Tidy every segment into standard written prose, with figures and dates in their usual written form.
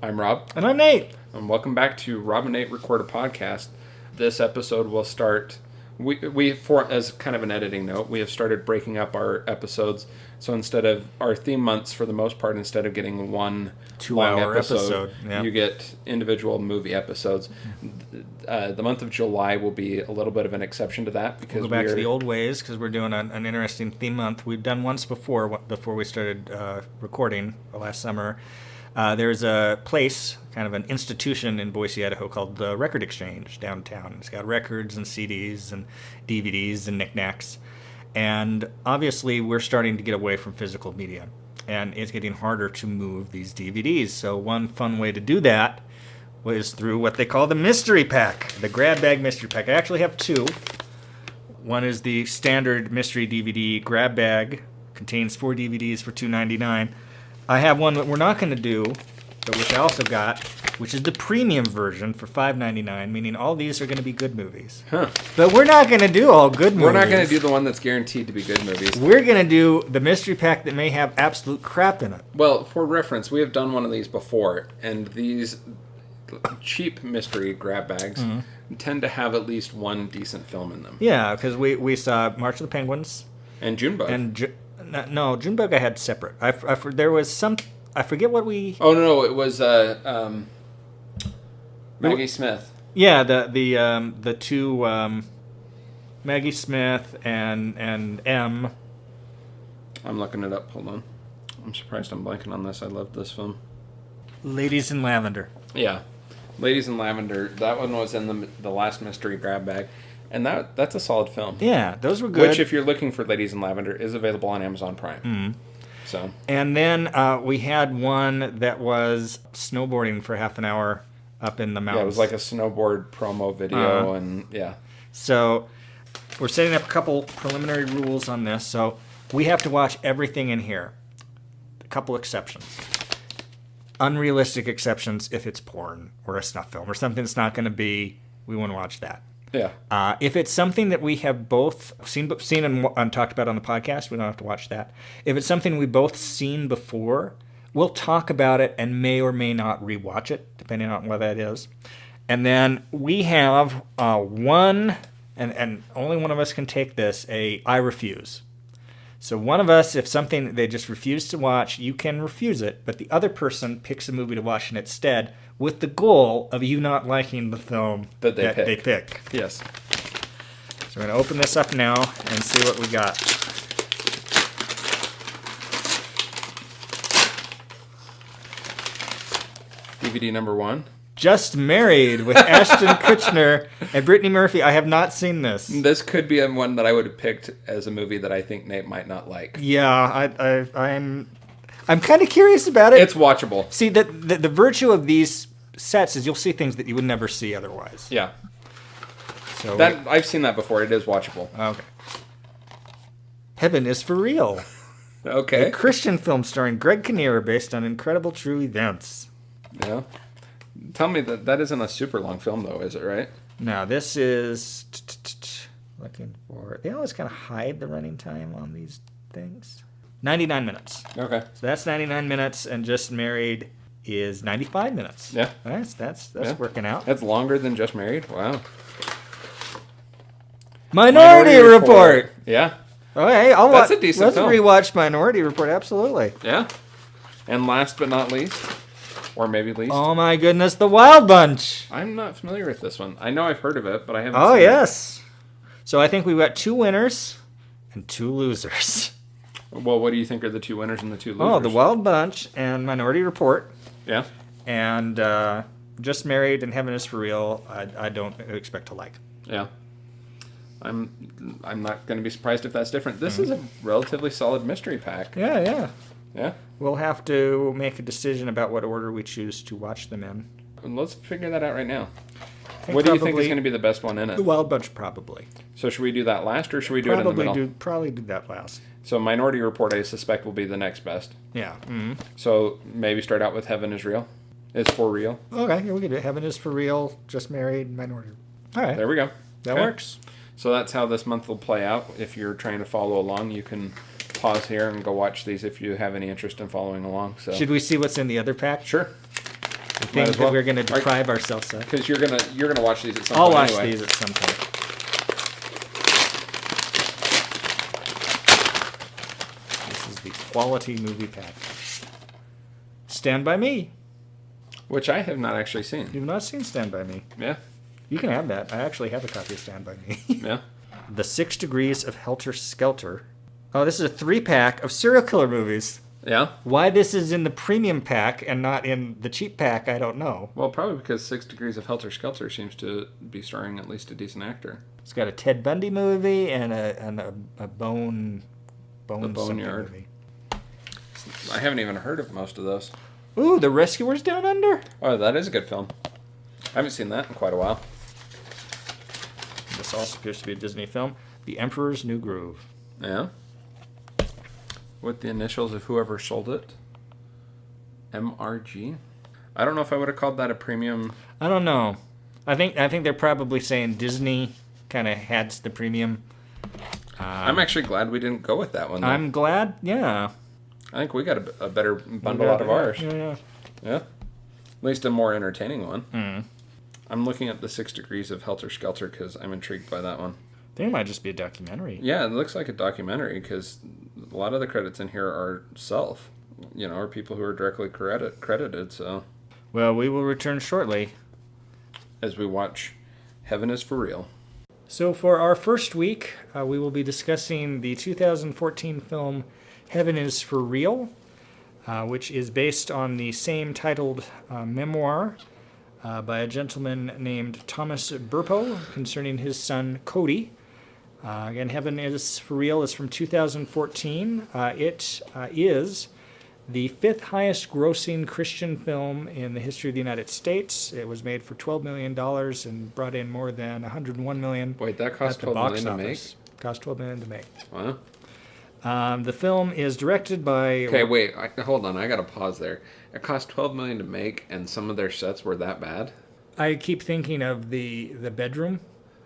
I'm Rob. And I'm Nate. And welcome back to Rob and Nate Record a Podcast. This episode will start... as kind of an editing note, we have started breaking up our episodes. So instead of our theme months, for the most part, instead of getting one 2-hour episode, you get individual movie episodes. The month of July will be a little bit of an exception to that because we'll go back to the old ways because we're doing an interesting theme month. We've done once before we started recording last summer. There's a place, kind of an institution in Boise, Idaho called the Record Exchange downtown. It's got records and CDs and DVDs and knickknacks. And obviously we're starting to get away from physical media. And it's getting harder to move these DVDs. So one fun way to do that was through what they call the mystery pack, the grab bag mystery pack. I actually have two. One is the standard mystery DVD grab bag. Contains 4 DVDs for $2.99. I have one that we're not going to do, but which I also got, which is the premium version for $5.99, meaning all these are going to be good movies. Huh. But we're not going to do all good movies. We're not going to do the one that's guaranteed to be good movies. We're going to do the mystery pack that may have absolute crap in it. Well, for reference, we have done one of these before, and these cheap mystery grab bags tend to have at least one decent film in them. Yeah, because we saw March of the Penguins. And Junebug. And no, Junebug I had separate. There was some... I forget what we... Oh, no, it was Maggie Smith. Yeah, the two... Maggie Smith and M. I'm looking it up. Hold on. I'm surprised I'm blanking on this. I loved this film. Ladies in Lavender. Yeah. Ladies in Lavender. That one was in the last mystery grab bag. And that's a solid film. Yeah, those were good. Which, if you're looking for Ladies in Lavender, is available on Amazon Prime. Mm-hmm. So. And then we had one that was snowboarding for half an hour up in the mountains. Yeah, it was like a snowboard promo video, and yeah. So we're setting up a couple preliminary rules on this. So we have to watch everything in here. A couple exceptions. Unrealistic exceptions if it's porn or a snuff film or something that's not going to be, we want to watch that. Yeah. If it's something that we have both seen and talked about on the podcast, we don't have to watch that. If it's something we've both seen before, we'll talk about it and may or may not rewatch it, depending on what that is. And then we have one, and only one of us can take this, I refuse. So one of us, if something they just refuse to watch, you can refuse it, but the other person picks a movie to watch instead with the goal of you not liking the film that they pick. Yes. So we're going to open this up now and see what we got. DVD number 1. Just Married with Ashton Kutcher and Brittany Murphy. I have not seen this. This could be one that I would have picked as a movie that I think Nate might not like. Yeah, I'm kind of curious about it. It's watchable. See, the virtue of these sets is you'll see things that you would never see otherwise. Yeah. So I've seen that before. It is watchable. Okay. Heaven is for Real. Okay. A Christian film starring Greg Kinnear based on incredible true events. Yeah. Tell me that isn't a super long film, though, is it, right? No, this is... Looking for... They always kind of hide the running time on these things. 99 minutes. Okay. So that's 99 minutes, and Just Married is 95 minutes. Yeah. That's working out. That's longer than Just Married? Wow. Minority Report! Yeah. Oh, hey, That's a decent film. Let's rewatch Minority Report, absolutely. Yeah. And last but not least, or maybe least. Oh my goodness, The Wild Bunch! I'm not familiar with this one. I know I've heard of it, but I haven't seen it. Yes. So I think we've got 2 winners and 2 losers. Well, what do you think are the 2 winners and the 2 losers? Oh, The Wild Bunch and Minority Report. Yeah. And Just Married and Heaven is for Real, I don't expect to like. Yeah. I'm not going to be surprised if that's different. This is a relatively solid mystery pack. Yeah. Yeah? We'll have to make a decision about what order we choose to watch them in. Let's figure that out right now. What do you think is going to be the best one in it? The Wild Bunch, probably. So should we do that last, or should we do it in the middle? Probably do that last. So Minority Report, I suspect, will be the next best. Yeah. Mm-hmm. So maybe start out with Heaven is Real. Is for real. Okay, we can do it. Heaven is for Real, Just Married, Minority. All right. There we go. That works. So that's how this month will play out. If you're trying to follow along, you can pause here and go watch these if you have any interest in following along. So should we see what's in the other pack? Sure. The things that we're going to deprive ourselves of. Because you're gonna watch these at some I'll point. watch these at some point. This is the quality movie pack. Stand By Me. Which I have not actually seen. You've not seen Stand By Me. Yeah. You can have that. I actually have a copy of Stand By Me. Yeah. The 6 Degrees of Helter Skelter. Oh, this is a 3-pack of serial killer movies. Yeah. Why this is in the premium pack and not in the cheap pack, I don't know. Well, probably because 6 Degrees of Helter Skelter seems to be starring at least a decent actor. It's got a Ted Bundy movie and a Bone Boneyard movie. I haven't even heard of most of those. Ooh, The Rescuers Down Under. Oh, that is a good film. I haven't seen that in quite a while. This also appears to be a Disney film. The Emperor's New Groove. Yeah. With the initials of whoever sold it. MRG. I don't know if I would have called that a premium. I don't know. I think they're probably saying Disney kind of had the premium. I'm actually glad we didn't go with that one, though. I'm glad, yeah. I think we got a better bundle out of ours. Yeah. Yeah. At least a more entertaining one. Mm. I'm looking at the 6 Degrees of Helter Skelter because I'm intrigued by that one. I think it might just be a documentary. Yeah, it looks like a documentary because a lot of the credits in here are or people who are directly credited. So, Well, we will return shortly. as we watch Heaven is for Real. So for our first week, we will be discussing the 2014 film Heaven is for Real, which is based on the same titled memoir by a gentleman named Thomas Burpo concerning his son Cody. Again, Heaven is for Real is from 2014. It is the 5th highest grossing Christian film in the history of the United States. It was made for $12 million and brought in more than $101 million. Wait, that cost at the $12 box million to office. Cost $12 million to make. Wow. The film is directed by... Okay, wait. Hold on. I got to pause there. It cost $12 million to make, and some of their sets were that bad? I keep thinking of the bedroom.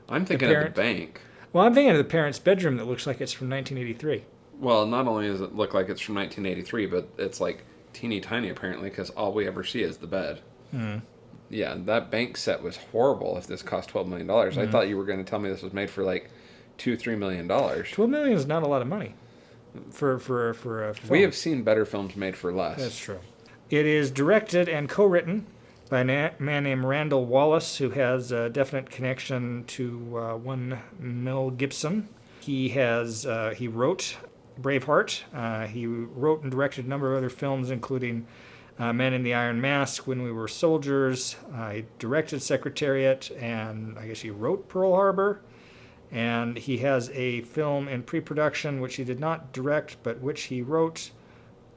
I'm thinking of the bank. Well, I'm thinking of the parents' bedroom that looks like it's from 1983. Well, not only does it look like it's from 1983, but it's like teeny tiny apparently because all we ever see is the bed. Mm. Yeah, that bank set was horrible if this cost $12 million. I thought you were going to tell me this was made for like $2-3 million. $12 million is not a lot of money for a film. We have seen better films made for less. That's true. It is directed and co-written by a man named Randall Wallace, who has a definite connection to one Mel Gibson. He wrote Braveheart. He wrote and directed a number of other films, including Men in the Iron Mask, When We Were Soldiers. He directed Secretariat, and I guess he wrote Pearl Harbor. And he has a film in pre-production, which he did not direct, but which he wrote,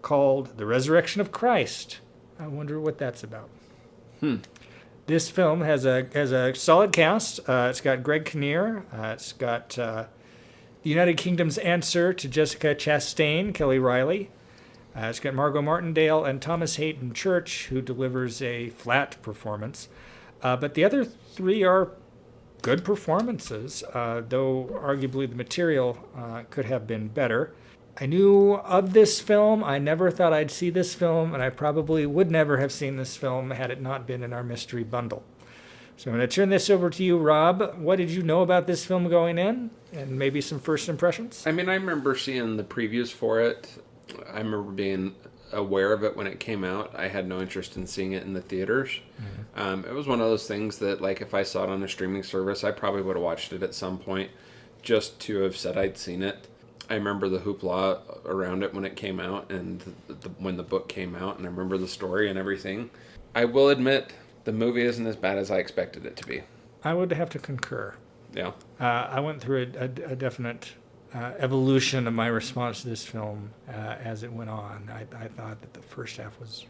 called The Resurrection of Christ. I wonder what that's about. This film has a solid cast. It's got Greg Kinnear. It's got the United Kingdom's answer to Jessica Chastain, Kelly Riley. It's got Margot Martindale and Thomas Hayden Church, who delivers a flat performance. But the other three are good performances, though arguably the material could have been better. I knew of this film. I never thought I'd see this film, and I probably would never have seen this film had it not been in our mystery bundle. So I'm going to turn this over to you, Rob. What did you know about this film going in, and maybe some first impressions? I mean, I remember seeing the previews for it. I remember being aware of it when it came out. I had no interest in seeing it in the theaters. It was one of those things that, like, if I saw it on a streaming service, I probably would have watched it at some point just to have said I'd seen it. I remember the hoopla around it when it came out and when the book came out, and I remember the story and everything. I will admit, the movie isn't as bad as I expected it to be. I would have to concur. Yeah. I went through a definite evolution of my response to this film as it went on. I thought that the first half was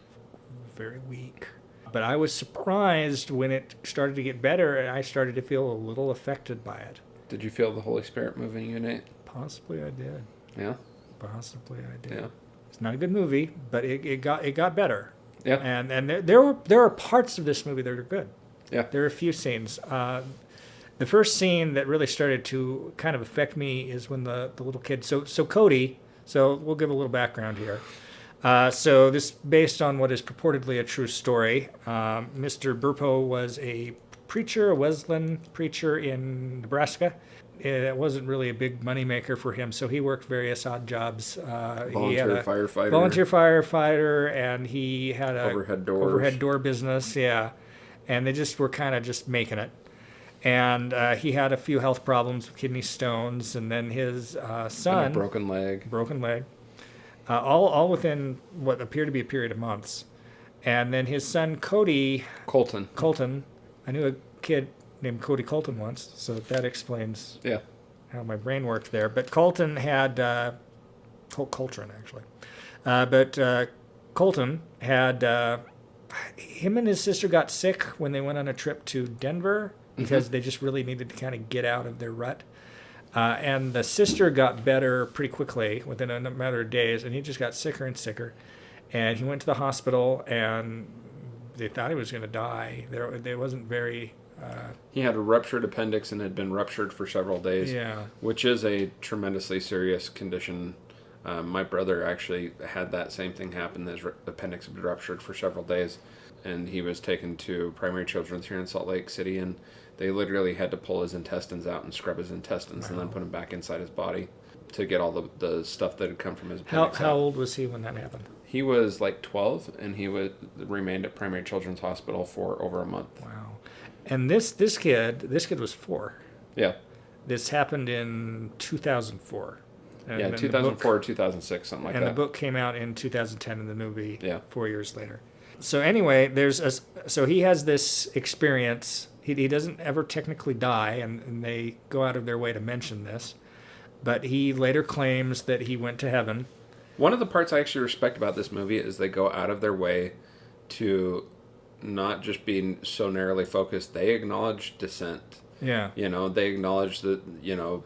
very weak. But I was surprised when it started to get better, and I started to feel a little affected by it. Did you feel the Holy Spirit moving you, Nate? Possibly I did. Yeah? Possibly I did. Yeah. It's not a good movie, but it got better. Yeah. And there are parts of this movie that are good. Yeah. There are a few scenes. The first scene that really started to kind of affect me is when the little kid. So Cody. So we'll give a little background here. So this based on what is purportedly a true story. Mr. Burpo was a preacher, a Wesleyan preacher in Nebraska. It wasn't really a big moneymaker for him, so he worked various odd jobs. He had a volunteer firefighter, and he had a overhead door business, yeah. And they just were kind of just making it. And he had a few health problems with kidney stones, and then his son... And a broken leg. All within what appeared to be a period of months. And then his son, Colton. I knew a kid named Cody Colton once, so that explains how my brain worked there. But Colton had... Coltrane, actually. But Colton had... him and his sister got sick when they went on a trip to Denver because they just really needed to kind of get out of their rut. And the sister got better pretty quickly within a matter of days, and he just got sicker and sicker. And he went to the hospital, and they thought he was going to die. There wasn't very... he had a ruptured appendix and had been ruptured for several days, which is a tremendously serious condition. My brother actually had that same thing happen. His appendix had been ruptured for several days, and he was taken to Primary Children's here in Salt Lake City, and they literally had to pull his intestines out and scrub his intestines and then put him back inside his body to get all the stuff that had come from his appendix How old was he when that happened? He was like 12, and he remained at Primary Children's Hospital for over a month. Wow. And this kid was 4. Yeah. This happened in 2004. And 2004 or 2006, something like that. And the book came out in 2010, and the movie 4 years later. So anyway, so he has this experience. He doesn't ever technically die, and they go out of their way to mention this. But he later claims that he went to heaven. One of the parts I actually respect about this movie is they go out of their way to not just be so narrowly focused. They acknowledge dissent. Yeah. They acknowledge that,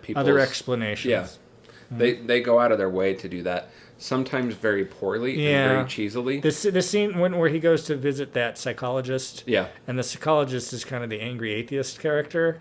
people's... Other explanations. Yeah. They go out of their way to do that, sometimes very poorly and very cheesily. The scene where he goes to visit that psychologist, and the psychologist is kind of the angry atheist character,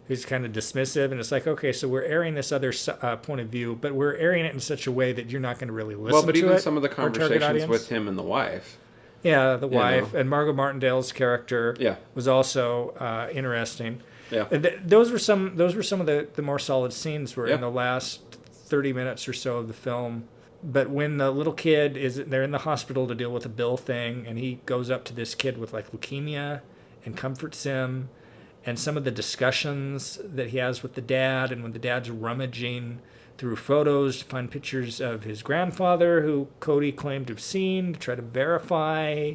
who's kind of dismissive, and it's like, okay, so we're airing this other point of view, but we're airing it in such a way that you're not going to really listen to it. Well, but even some of the conversations with him and the wife. Yeah, the wife, and Margot Martindale's character was also interesting. Yeah. Those were some of the more solid scenes were in the last 30 minutes or so of the film. But when the little kid they're in the hospital to deal with a bill thing, and he goes up to this kid with like leukemia and comforts him, and some of the discussions that he has with the dad, and when the dad's rummaging through photos to find pictures of his grandfather, who Cody claimed to have seen, to try to verify.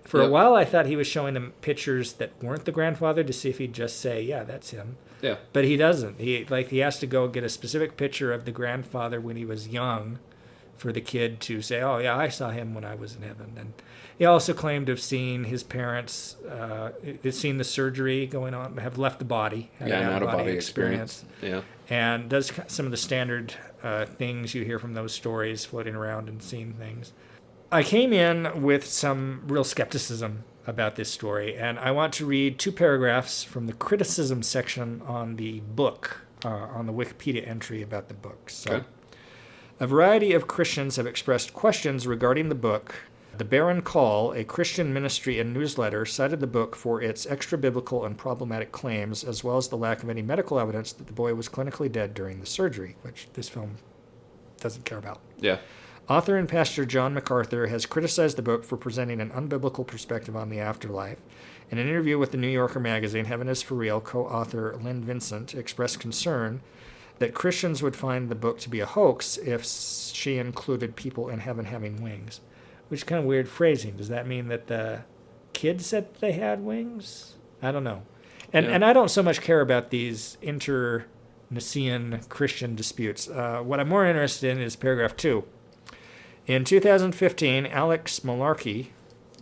For a while, I thought he was showing him pictures that weren't the grandfather to see if he'd just say, yeah, that's him. Yeah. But he doesn't. He has to go get a specific picture of the grandfather when he was young for the kid to say, oh, yeah, I saw him when I was in heaven. And he also claimed to have seen his parents, seen the surgery going on, have left the body. Had an out-of-body experience. Yeah. And does some of the standard things you hear from those stories, floating around and seeing things. I came in with some real skepticism about this story, and I want to read 2 paragraphs from the criticism section on the book, on the Wikipedia entry about the book. So, a variety of Christians have expressed questions regarding the book. The Barron Call, a Christian ministry and newsletter, cited the book for its extra-biblical and problematic claims, as well as the lack of any medical evidence that the boy was clinically dead during the surgery, which this film doesn't care about. Yeah. Author and pastor John MacArthur has criticized the book for presenting an unbiblical perspective on the afterlife. In an interview with the New Yorker magazine, Heaven is for Real, co-author Lynn Vincent expressed concern that Christians would find the book to be a hoax if she included people in heaven having wings, which is kind of weird phrasing. Does that mean that the kid said they had wings? I don't know. And I don't so much care about these inter-Nicene Christian disputes. What I'm more interested in is paragraph 2. In 2015, Alex Malarkey,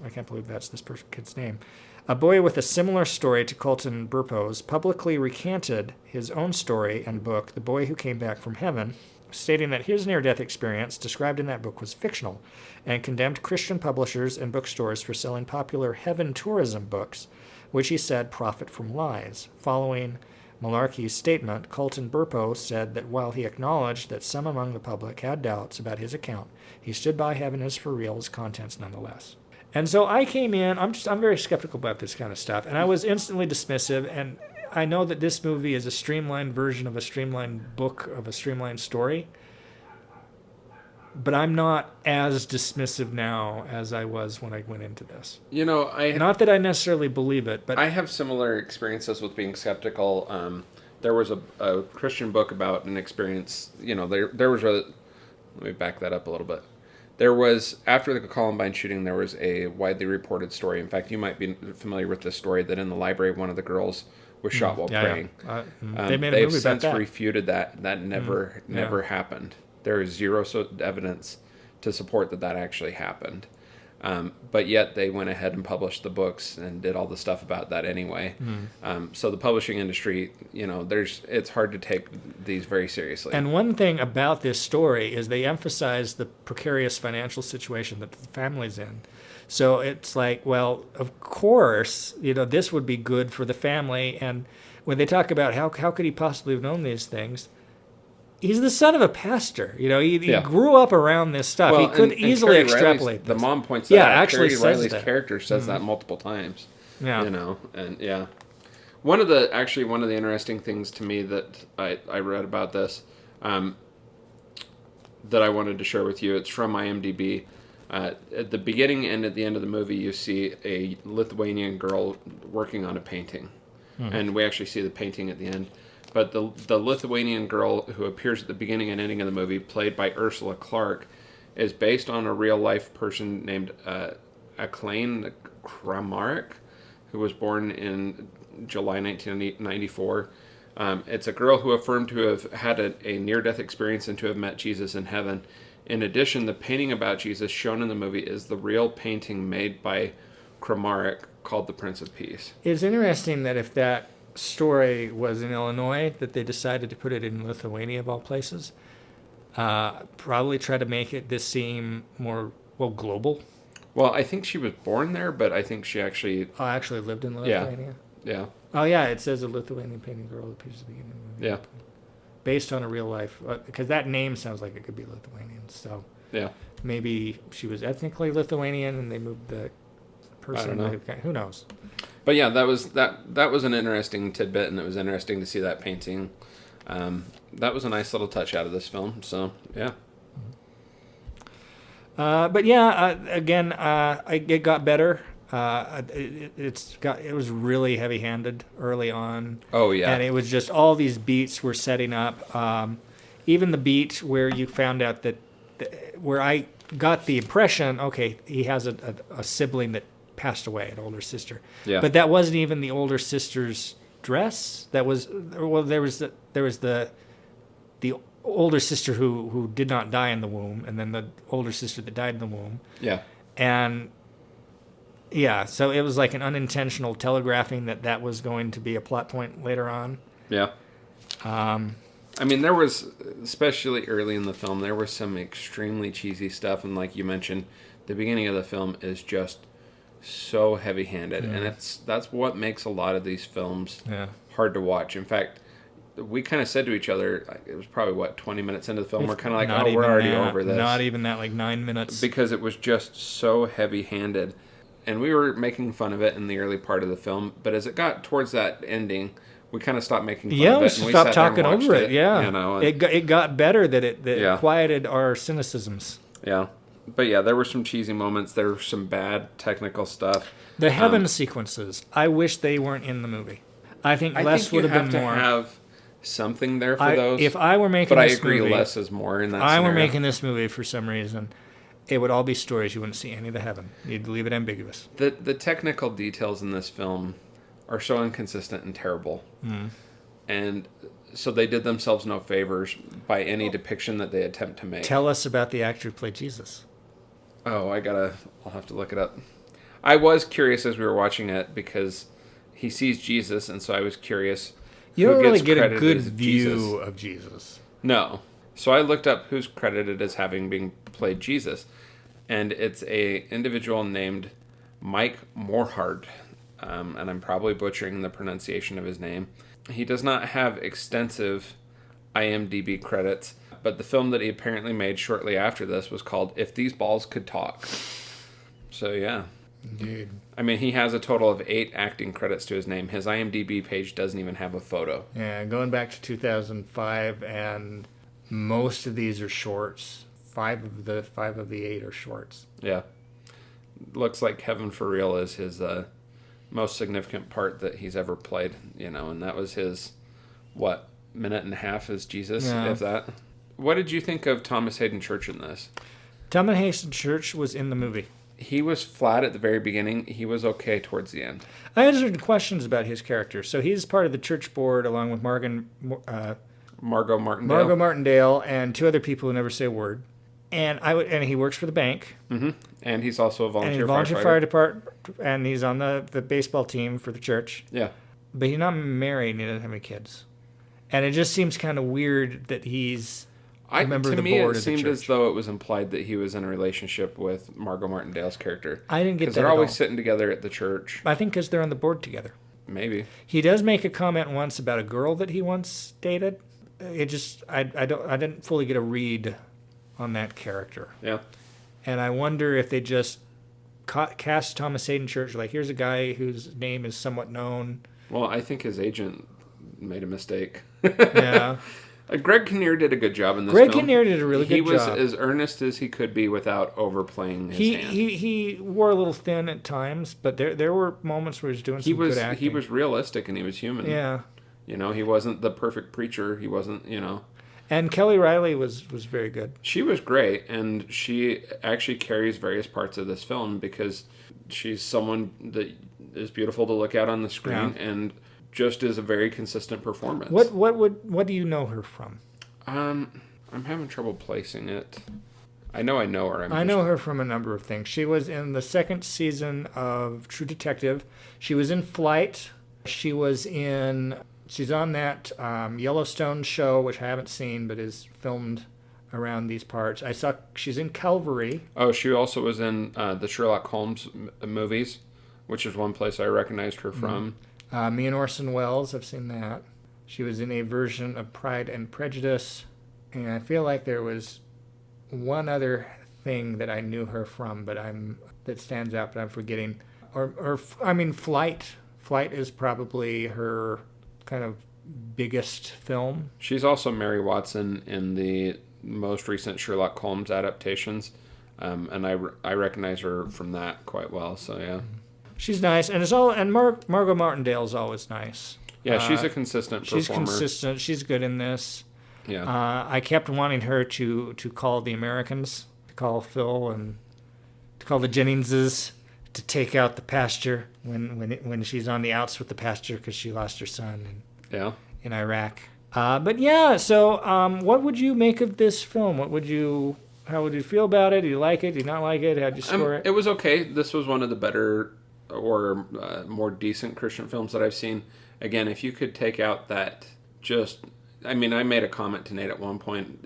I can't believe that's this kid's name, a boy with a similar story to Colton Burpo's, publicly recanted his own story and book, The Boy Who Came Back from Heaven, stating that his near-death experience described in that book was fictional, and condemned Christian publishers and bookstores for selling popular heaven tourism books, which he said profit from lies. Following Malarkey's statement, Colton Burpo said that while he acknowledged that some among the public had doubts about his account, he stood by having his for real's contents nonetheless. And so I came in, I'm very skeptical about this kind of stuff, and I was instantly dismissive, and I know that this movie is a streamlined version of a streamlined book of a streamlined story, but I'm not as dismissive now as I was when I went into this. Not that I necessarily believe it, but I have similar experiences with being skeptical. There was a Christian book about an experience. There was a. Let me back that up a little bit. There was, after the Columbine shooting, there was a widely reported story. In fact, you might be familiar with this story, that in the library, one of the girls was shot while praying. Yeah. They made a movie about that. They've since refuted that. That never happened. There is zero evidence to support that actually happened. But yet they went ahead and published the books and did all the stuff about that anyway. So the publishing industry, it's hard to take these very seriously. And one thing about this story is they emphasize the precarious financial situation that the family's in. So it's like, well, of course, this would be good for the family. And when they talk about how could he possibly have known these things, he's the son of a pastor. He grew up around this stuff. Well, he could easily extrapolate this. The mom points that out. Actually Carrie Riley's character says that multiple times. Yeah. And yeah. One of the interesting things to me that I read about this that I wanted to share with you, it's from IMDb. At the beginning and at the end of the movie, you see a Lithuanian girl working on a painting. And we actually see the painting at the end. But the Lithuanian girl who appears at the beginning and ending of the movie, played by Ursula Clarke, is based on a real-life person named Akhlane Kramarek, who was born in July 1994. It's a girl who affirmed to have had a near-death experience and to have met Jesus in heaven. In addition, the painting about Jesus shown in the movie is the real painting made by Kramarek called The Prince of Peace. It's interesting that if that story was in Illinois, that they decided to put it in Lithuania of all places. Probably try to make this seem more global. Well, I think she was born there, but I think she actually lived in Lithuania. Yeah. Oh yeah, it says a Lithuanian painting girl appears at the beginning of the movie. Yeah. Based on a real life, because that name sounds like it could be Lithuanian. So yeah, maybe she was ethnically Lithuanian and they moved the person. I don't know. Who knows? But yeah, that was an interesting tidbit, and it was interesting to see that painting. That was a nice little touch out of this film. So yeah. But yeah, again, it got better. It was really heavy-handed early on. Oh yeah, and it was just all these beats were setting up. Even the beat where you found out that, where I got the impression, okay, he has a sibling that passed away, an older sister. Yeah. But that wasn't even the older sister's dress. There was the older sister who did not die in the womb, and then the older sister that died in the womb. Yeah. And yeah, so it was like an unintentional telegraphing that was going to be a plot point later on. Yeah. I mean, there was, especially early in the film, there was some extremely cheesy stuff, and like you mentioned, the beginning of the film is just so heavy-handed, and that's what makes a lot of these films hard to watch. In fact, we kind of said to each other, it was probably 20 minutes into the film, we're kind of like, we're already over this. Not even that, like 9 minutes, because it was just so heavy-handed, and we were making fun of it in the early part of the film. But as it got towards that ending, we kind of stopped making fun of it. We stopped talking over it. Yeah, and it got better. That it quieted our cynicisms. Yeah. But yeah, there were some cheesy moments. There was some bad technical stuff. The heaven sequences, I wish they weren't in the movie. I think less would have been more. You have to have something there for those. If I were making this movie... But I agree, less is more in that scenario. If I were making this movie for some reason, it would all be stories. You wouldn't see any of the heaven. You'd leave it ambiguous. The technical details in this film are so inconsistent and terrible. And so they did themselves no favors by any depiction that they attempt to make. Tell us about the actor who played Jesus. Oh, I'll have to look it up. I was curious as we were watching it because he sees Jesus, and so I was curious. You don't really get a good view of Jesus. No. So I looked up who's credited as having been played Jesus, and it's a individual named Mike Morhard. and I'm probably butchering the pronunciation of his name. He does not have extensive IMDb credits, but the film that he apparently made shortly after this was called If These Balls Could Talk. So, yeah. Indeed. I mean, he has a total of 8 acting credits to his name. His IMDb page doesn't even have a photo. Yeah, going back to 2005, and most of these are shorts. 5 of the 8 are shorts. Yeah. Looks like Heaven for Real is his most significant part that he's ever played, and that was his, minute and a half as Jesus, if that. What did you think of Thomas Hayden Church in this? Thomas Hayden Church was in the movie. He was flat at the very beginning. He was okay towards the end. I had certain questions about his character. So he's part of the church board along with Margot Martindale. Margot Martindale and 2 other people who never say a word. And he works for the bank. Mm-hmm. And he's also a volunteer fire department, and he's on the baseball team for the church. Yeah. But he's not married and he doesn't have any kids. And it just seems kind of weird that he's a member of the board of the church. To me, it seemed as though it was implied that he was in a relationship with Margot Martindale's character. I didn't get that at all. Because they're always sitting together at the church. I think because they're on the board together. Maybe. He does make a comment once about a girl that he once dated. It just, I didn't fully get a read on that character. Yeah. And I wonder if they just cast Thomas Hayden Church, like, here's a guy whose name is somewhat known. Well, I think his agent made a mistake. Yeah. Greg Kinnear did a good job in this film. Greg Kinnear did a really good job. He was as earnest as he could be without overplaying his hand. He wore a little thin at times, but there were moments where he was doing some good acting. He was realistic and he was human. Yeah. He wasn't the perfect preacher. He wasn't, And Kelly Riley was very good. She was great, and she actually carries various parts of this film because she's someone that is beautiful to look at on the screen and just is a very consistent performance. What do you know her from? I'm having trouble placing it. I know her. I know her from a number of things. She was in the 2nd season of True Detective. She was in Flight. She's on that Yellowstone show, which I haven't seen, but is filmed around these parts. I saw she's in Calvary. Oh, she also was in the Sherlock Holmes movies, which is one place I recognized her from. Me and Orson Welles, I've seen that. She was in a version of Pride and Prejudice, and I feel like there was one other thing that I knew her from, that stands out, but I'm forgetting. Flight. Flight is probably her kind of biggest film. She's also Mary Watson in the most recent Sherlock Holmes adaptations, and I recognize her from that quite well. So yeah, she's nice, and Margot Martindale is always nice. Yeah, she's a consistent performer. She's consistent. She's good in this. Yeah. I kept wanting her to call the Americans, to call Phil and to call the Jenningses to take out the pastor when she's on the outs with the pastor because she lost her son in Iraq. But yeah, so what would you make of this film? How would you feel about it? Do you like it? Do you not like it? How'd you score it? It was okay. This was one of the better or more decent Christian films that I've seen. Again, if you could take out that I made a comment to Nate at one point,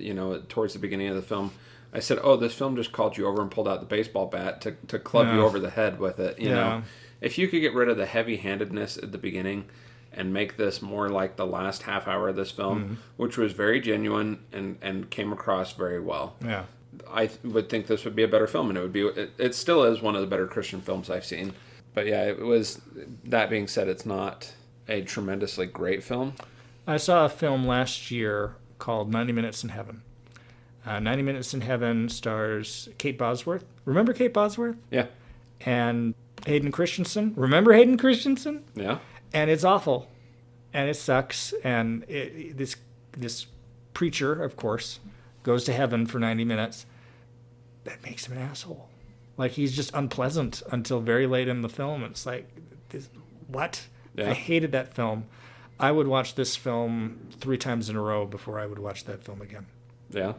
towards the beginning of the film. I said, "Oh, this film just called you over and pulled out the baseball bat to club you over the head with it." You know, if you could get rid of the heavy-handedness at the beginning and make this more like the last half hour of this film, which was very genuine and came across very well. Yeah, I would think this would be a better film, and it still is one of the better Christian films I've seen. But yeah, it was. That being said, it's not a tremendously great film. I saw a film last year called 90 Minutes in Heaven. 90 Minutes in Heaven stars Kate Bosworth. Remember Kate Bosworth? Yeah. And Hayden Christensen. Remember Hayden Christensen? Yeah. And it's awful. And it sucks. And this preacher, of course, goes to heaven for 90 minutes. That makes him an asshole. Like, he's just unpleasant until very late in the film. It's like, what? Yeah. I hated that film. I would watch this film 3 times in a row before I would watch that film again. Yeah.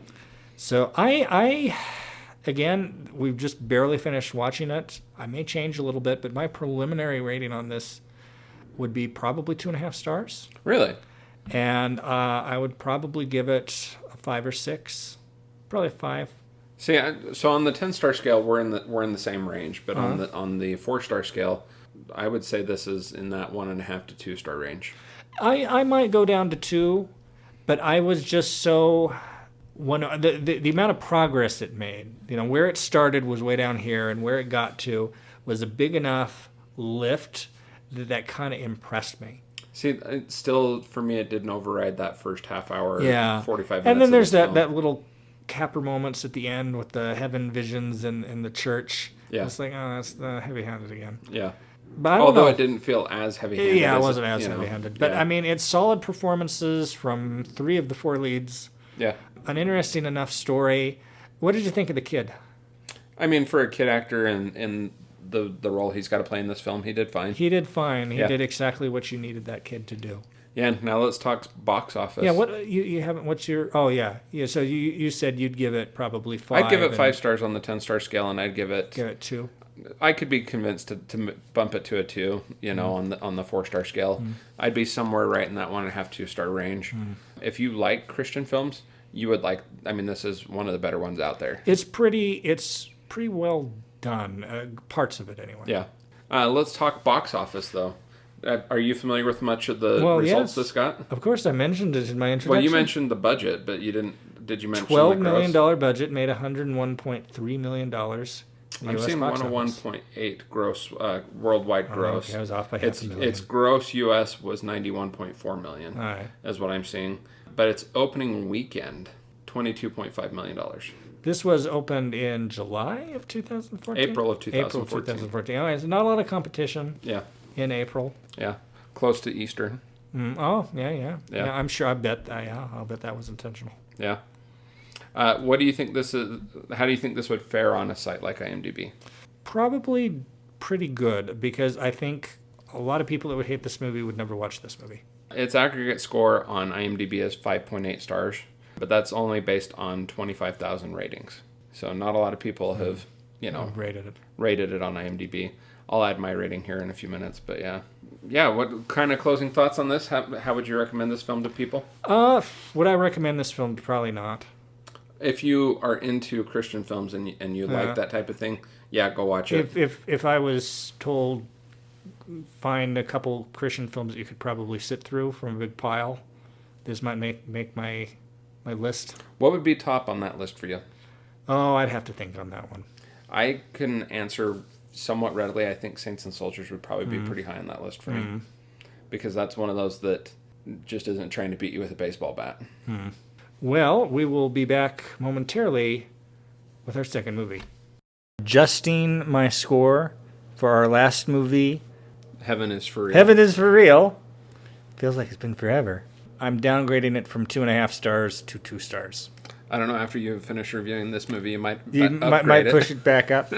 So again, we've just barely finished watching it. I may change a little bit, but my preliminary rating on this would be probably 2.5 stars. Really? And I would probably give it a 5 or 6, probably a 5. See, so on the 10-star scale, we're in the same range, but on the 4-star scale, I would say this is in that 1.5 to 2 star range. I might go down to 2, but I was just so the amount of progress it made. Where it started was way down here, and where it got to was a big enough lift that kind of impressed me. See, still for me, it didn't override that first half hour, 45 minutes. And then there's that little capper moments at the end with the heaven visions in the church. Yeah, it's like, oh, that's heavy-handed again. Yeah. But I don't know. It didn't feel as heavy-handed. Yeah, it wasn't as heavy-handed. But, I mean, it's solid performances from 3 of the 4 leads. Yeah. An interesting enough story. What did you think of the kid? I mean, for a kid actor in the role he's got to play in this film, he did fine. He did fine. He did exactly what you needed that kid to do. Yeah, now let's talk box office. Yeah, what you haven't? What's your? Oh yeah. So you said you'd give it probably 5. I'd give it 5 stars on the 10-star scale, and I'd give it 2. I could be convinced to bump it to a 2, on the 4-star scale. I'd be somewhere right in that 1.5 2-star range. If you like Christian films, you would like. I mean, this is one of the better ones out there. It's pretty well done. Parts of it anyway. Yeah. Let's talk box office though. Are you familiar with much of the results this got? Of course, I mentioned it in my introduction. Well, you mentioned the budget, but you didn't. Did you mention $12 million budget made $101.3 million. I'm seeing 101.8 gross worldwide gross. Okay, I was off by half a million. Its gross U.S. was 91.4 million. All right. Is what I'm seeing, but its opening weekend, $22.5 million. This was opened in July of 2014. April of 2014. April 2014. All right, so not a lot of competition. Yeah. In April. Yeah, close to Easter. Yeah. I'm sure. I'll bet that was intentional. Yeah. What do you think this is? How do you think this would fare on a site like IMDb? Probably pretty good, because I think a lot of people that would hate this movie would never watch this movie. Its aggregate score on IMDb is 5.8 stars, but that's only based on 25,000 ratings. So not a lot of people have, rated it on IMDb. I'll add my rating here in a few minutes, but yeah. What kind of closing thoughts on this? How would you recommend this film to people? Would I recommend this film? Probably not. If you are into Christian films and you like that type of thing, go watch it. If I was told, find a couple Christian films that you could probably sit through from a big pile, this might make my list. What would be top on that list for you? Oh, I'd have to think on that one. I can answer somewhat readily. I think Saints and Soldiers would probably be pretty high on that list for me, because that's one of those that just isn't trying to beat you with a baseball bat. Well, we will be back momentarily with our second movie. Adjusting my score for our last movie, Heaven is for Real. Heaven is for Real. Feels like it's been forever. I'm downgrading it from 2.5 stars to 2 stars. I don't know. After you finish reviewing this movie, you might push it back up.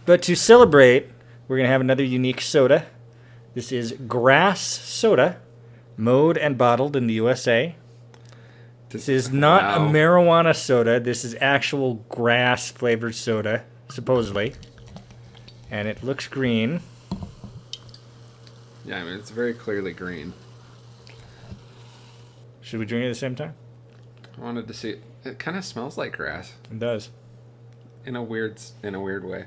But to celebrate, we're going to have another unique soda. This is Grass Soda, mowed and bottled in the USA. This is not a marijuana soda. This is actual grass-flavored soda, supposedly. And it looks green. Yeah, I mean, it's very clearly green. Should we drink it at the same time? I wanted to see it. It kind of smells like grass. It does. In a weird way.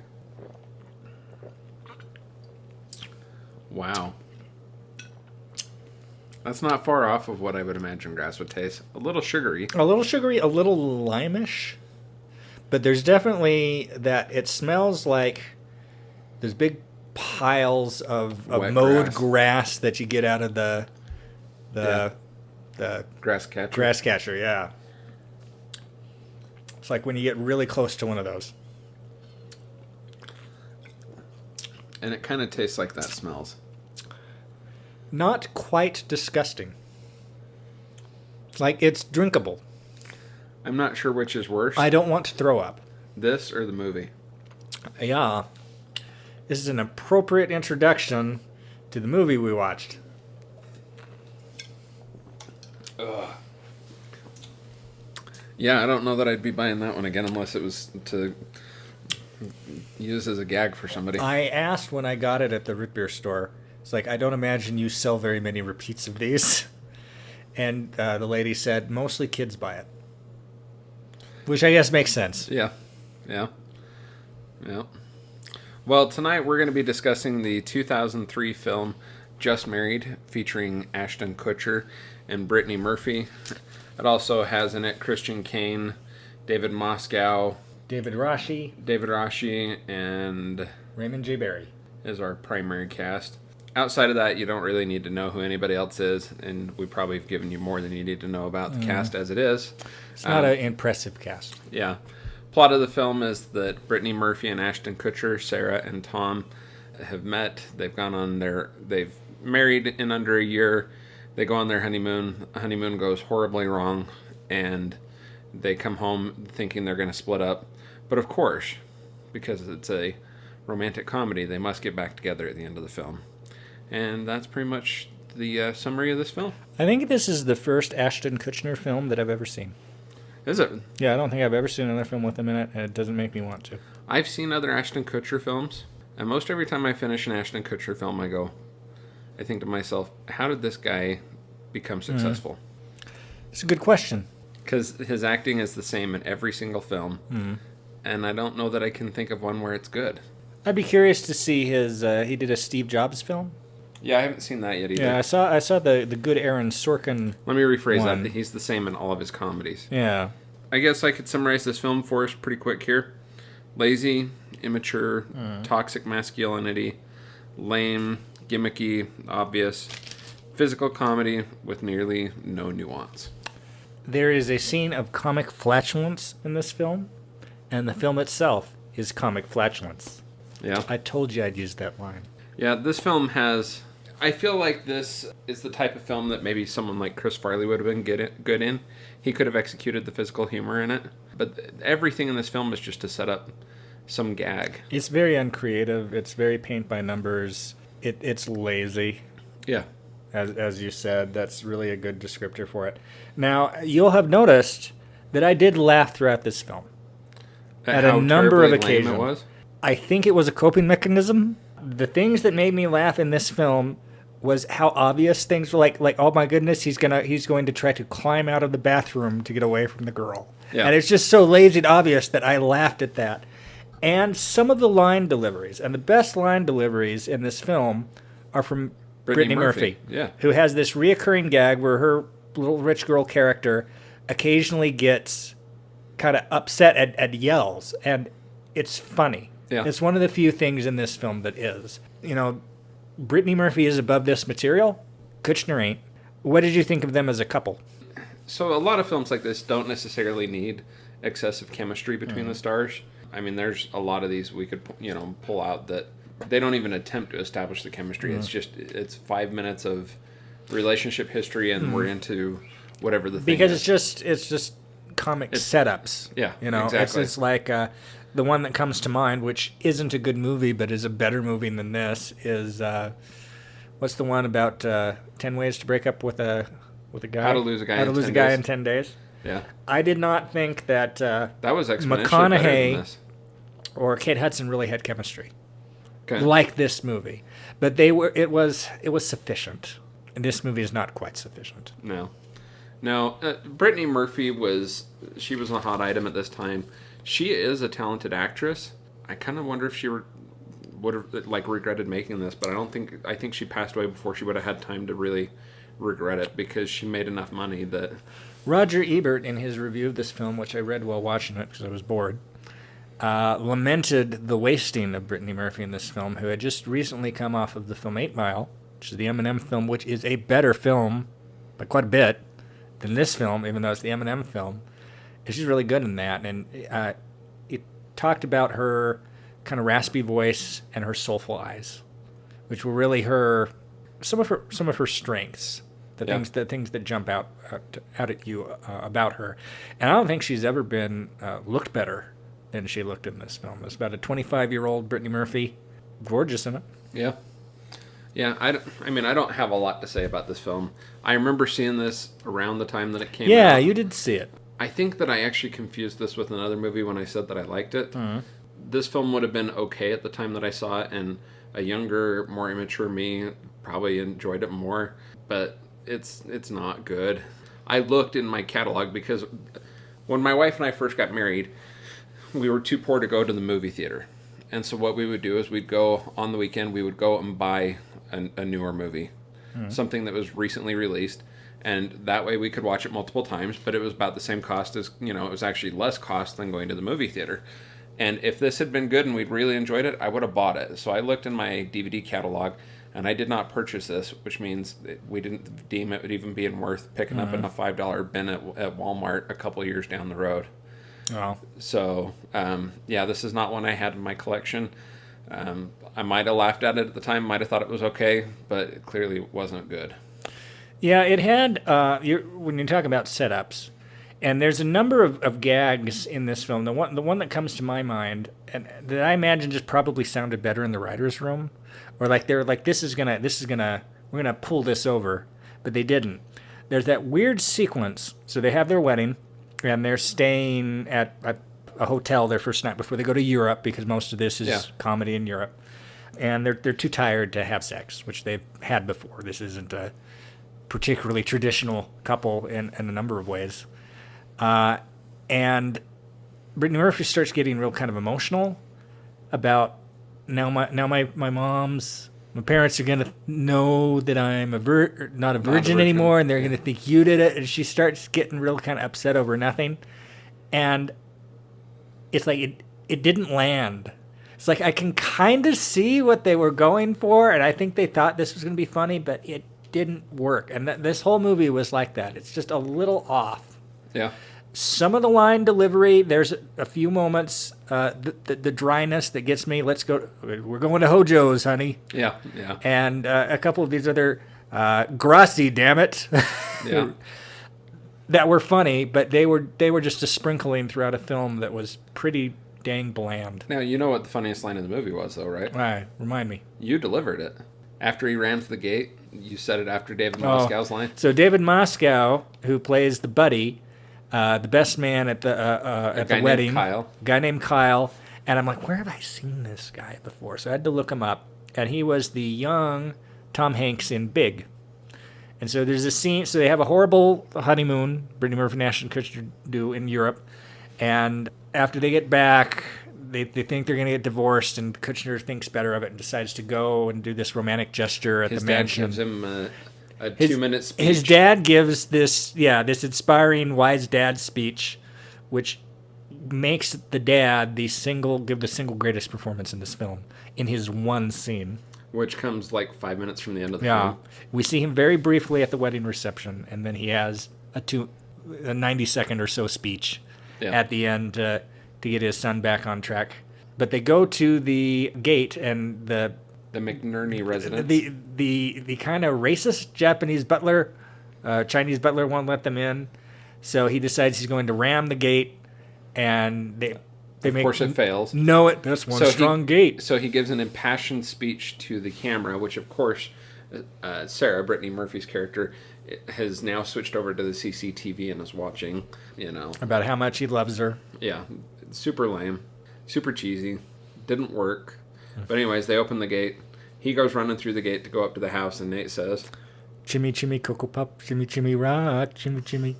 Wow. That's not far off of what I would imagine grass would taste. A little sugary. A little limeish. But there's definitely that it smells like there's big piles of mowed grass that you get out of the grass catcher. Grass catcher, yeah. It's like when you get really close to one of those. And it kind of tastes like that smells. Not quite disgusting. Like, it's drinkable. I'm not sure which is worse. I don't want to throw up. This or the movie? Yeah. This is an appropriate introduction to the movie we watched. Ugh. Yeah, I don't know that I'd be buying that one again unless it was to use as a gag for somebody. I asked when I got it at the root beer store. It's like, I don't imagine you sell very many repeats of these. And the lady said, mostly kids buy it. Which I guess makes sense. Yeah. Well, tonight we're going to be discussing the 2003 film Just Married, featuring Ashton Kutcher and Brittany Murphy. It also has in it Christian Kane, David Moscow, David Rashi, and Raymond J. Barry is our primary cast. Outside of that, you don't really need to know who anybody else is, and we probably have given you more than you need to know about the cast as it is. It's not an impressive cast. Yeah. Plot of the film is that Brittany Murphy and Ashton Kutcher, Sarah and Tom, have met. They've married in under a year. They go on their honeymoon. The honeymoon goes horribly wrong, and they come home thinking they're going to split up. But of course, because it's a romantic comedy, they must get back together at the end of the film. And that's pretty much the summary of this film. I think this is the first Ashton Kutcher film that I've ever seen. Is it? Yeah, I don't think I've ever seen another film with him in it, and it doesn't make me want to. I've seen other Ashton Kutcher films, and most every time I finish an Ashton Kutcher film, I think to myself, how did this guy become successful? It's a good question. Because his acting is the same in every single film, and I don't know that I can think of one where it's good. I'd be curious to see his. He did a Steve Jobs film. Yeah, I haven't seen that yet either. Yeah, I saw the good Aaron Sorkin. Let me rephrase one. that. He's the same in all of his comedies. Yeah. I guess I could summarize this film for us pretty quick here. Lazy, immature, toxic masculinity, lame, gimmicky, obvious, physical comedy with nearly no nuance. There is a scene of comic flatulence in this film, and the film itself is comic flatulence. Yeah. I told you I'd use that line. Yeah, this film has... I feel like this is the type of film that maybe someone like Chris Farley would have been good in. He could have executed the physical humor in it. But everything in this film is just to set up some gag. It's very uncreative. It's very paint by numbers. It's lazy. Yeah. As you said, that's really a good descriptor for it. Now, you'll have noticed that I did laugh throughout this film. At a number of occasions. It was? I think it was a coping mechanism. The things that made me laugh in this film was how obvious things were, like oh my goodness, he's going to try to climb out of the bathroom to get away from the girl. Yeah. And it's just so lazy and obvious that I laughed at that. And some of the line deliveries, and the best line deliveries in this film are from Brittany Murphy, yeah, who has this reoccurring gag where her little rich girl character occasionally gets kind of upset and yells, and it's funny. Yeah. It's one of the few things in this film that is. You know, Brittany Murphy is above this material. Kutcher ain't. What did you think of them as a couple? So a lot of films like this don't necessarily need excessive chemistry between the stars. I mean, there's a lot of these we could, pull out that they don't even attempt to establish the chemistry. It's 5 minutes of relationship history, and we're into whatever the thing Because is. it's just comic setups. Yeah, exactly. exactly. It's like the one that comes to mind, which isn't a good movie but is a better movie than this, is what's the one about 10 ways to break up with a guy? How to lose a guy in 10 days. Yeah. I did not think that That was exponentially better than McConaughey this. or Kate Hudson really had chemistry Okay. like this movie, but it was sufficient. And this movie is not quite sufficient. No. Brittany Murphy was a hot item at this time. She is a talented actress. I kind of wonder if she would have regretted making this, but I think she passed away before she would have had time to really regret it, because she made enough money that... Roger Ebert, in his review of this film, which I read while watching it because I was bored, lamented the wasting of Brittany Murphy in this film, who had just recently come off of the film 8 Mile, which is the Eminem film, which is a better film by quite a bit than this film, even though it's the Eminem film. And she's really good in that. And it talked about her kind of raspy voice and her soulful eyes, which were really some of her strengths. The things that jump out at you about her. And I don't think she's ever been looked better than she looked in this film. It's about a 25-year-old Brittany Murphy, gorgeous in it. Yeah. Yeah, I don't have a lot to say about this film. I remember seeing this around the time that it came out. Yeah, you did see it. I think that I actually confused this with another movie when I said that I liked it. Mm-hmm. This film would have been okay at the time that I saw it, and a younger, more immature me probably enjoyed it more, but it's not good. I looked in my catalog because when my wife and I first got married, we were too poor to go to the movie theater. And so what we would do is we'd go on the weekend, we would go and buy a newer movie, something that was recently released. And that way we could watch it multiple times, but it was about the same cost as, it was actually less cost than going to the movie theater. And if this had been good and we'd really enjoyed it, I would have bought it. So I looked in my DVD catalog, and I did not purchase this, which means we didn't deem it even being worth picking up in a $5 bin at Walmart a couple years down the road. Oh. So, this is not one I had in my collection. I might have laughed at it at the time, might have thought it was okay, but it clearly wasn't good. Yeah, it had, when you talk about setups, and there's a number of gags in this film. The one that comes to my mind, and that I imagine just probably sounded better in the writer's room, or like they're like, we're gonna pull this over, but they didn't. There's that weird sequence. So they have their wedding, and they're staying at a hotel their first night before they go to Europe, because most of this is comedy in Europe, and they're too tired to have sex, which they've had before. This isn't a particularly traditional couple in a number of ways. And Brittany Murphy starts getting real kind of emotional about my parents are going to know that I'm not a virgin anymore, and they're going to think you did it. And she starts getting real kind of upset over nothing. And it's like it didn't land. It's like I can kind of see what they were going for, and I think they thought this was going to be funny, but it didn't work. And this whole movie was like that. It's just a little off. Yeah. Some of the line delivery, there's a few moments, the dryness that gets me. We're going to Hojo's, honey. Yeah. And a couple of these other, Grassi, damn it. Yeah. That were funny, but they were just a sprinkling throughout a film that was pretty dang bland. Now, you know what the funniest line in the movie was, though, right? Right. Remind me. You delivered it. After he rams the gate, you said it after David Moscow's line. So David Moscow, who plays the buddy, the best man at the wedding, Kyle. Guy named Kyle, and I'm like, where have I seen this guy before? So I had to look him up, and he was the young Tom Hanks in Big. And so there's a scene. So they have a horrible honeymoon, Brittany Murphy and Ashton Kutcher do in Europe, and after they get back, they think they're going to get divorced, and Kutcher thinks better of it and decides to go and do this romantic gesture at the mansion. His dad gives him a 2-minute speech. His dad gives this inspiring wise dad speech, which makes the dad give the single greatest performance in this film in his one scene. Which comes like 5 minutes from the end of the film. We see him very briefly at the wedding reception, and then he has a 90-second or so speech at the end to get his son back on track. But they go to the gate, and the McNerney residence. The kind of racist Japanese butler, Chinese butler won't let them in, so he decides he's going to ram the gate, and of course it fails. No, that's one strong gate. So he gives an impassioned speech to the camera, which of course Sarah, Brittany Murphy's character, has now switched over to the CCTV and is watching, about how much he loves her. Yeah, super lame, super cheesy, didn't work. But anyways, they open the gate. He goes running through the gate to go up to the house, and Nate says, "Chimmy, chimmy, Cocoa Puff, chimmy, chimmy, rock, chimmy, chimmy."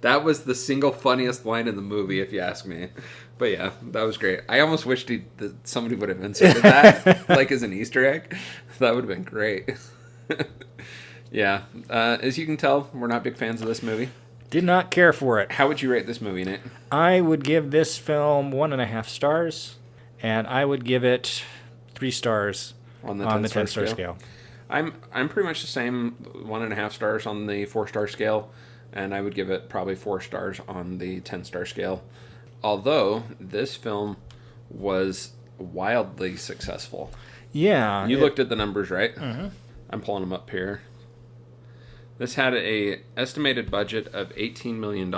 That was the single funniest line in the movie, if you ask me. But yeah, that was great. I almost wished that somebody would have inserted that, like as an Easter egg. That would have been great. Yeah. As you can tell, we're not big fans of this movie. Did not care for it. How would you rate this movie, Nate? I would give this film 1.5 stars, and I would give it 3 stars on the 10-star scale. I'm pretty much the same, 1.5 stars on the 4-star scale, and I would give it probably 4 stars on the 10-star scale. Although this film was wildly successful. Yeah. You looked at the numbers, right? Mm-hmm. I'm pulling them up here. This had a estimated budget of $18 million.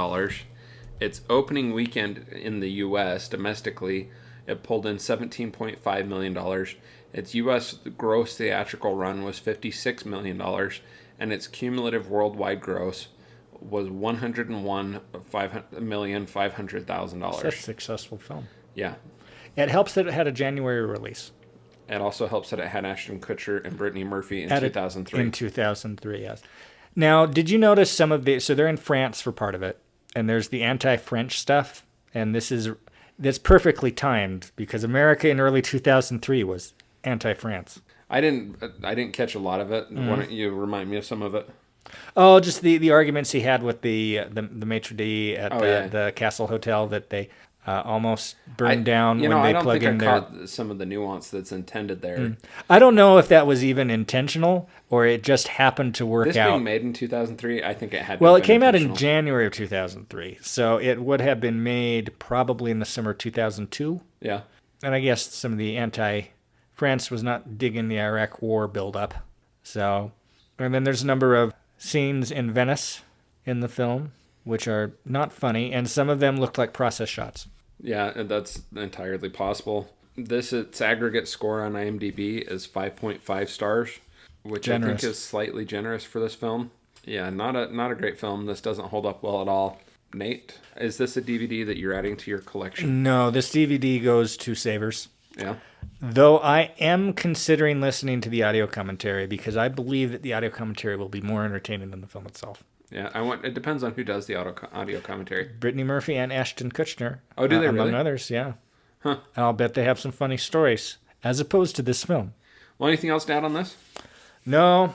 Its opening weekend in the U.S. domestically, it pulled in $17.5 million. Its U.S. gross theatrical run was $56 million, and its cumulative worldwide gross was $101,500,000. That's a successful film. Yeah. It helps that it had a January release. It also helps that it had Ashton Kutcher and Brittany Murphy in 2003. In 2003, yes. Now, did you notice some of the... So they're in France for part of it, and there's the anti-French stuff, and this is that's perfectly timed because America in early 2003 was anti-France. I didn't catch a lot of it. Why don't you remind me of some of it? Oh, just the arguments he had with the maitre d' at the Castle Hotel that they almost burned down when they plug in their... I don't think I caught some of the nuance that's intended there. I don't know if that was even intentional or it just happened to work out. This being made in 2003, I think it had. Well, it came out in January of 2003, so it would have been made probably in the summer of 2002. Yeah, and I guess some of the France was not digging the Iraq War buildup. So, and then there's a number of scenes in Venice in the film, which are not funny, and some of them looked like process shots. Yeah, that's entirely possible. Its aggregate score on IMDb is 5.5 stars, which generous. I think is slightly generous for this film. Yeah, not a great film. This doesn't hold up well at all. Nate, is this a DVD that you're adding to your collection? No, this DVD goes to Savers. Yeah. Though I am considering listening to the audio commentary because I believe that the audio commentary will be more entertaining than the film itself. Yeah, it depends on who does the audio commentary. Brittany Murphy and Ashton Kutcher. Oh, do they really? Among others, yeah. Huh. And I'll bet they have some funny stories, as opposed to this film. Well, anything else to add on this? No,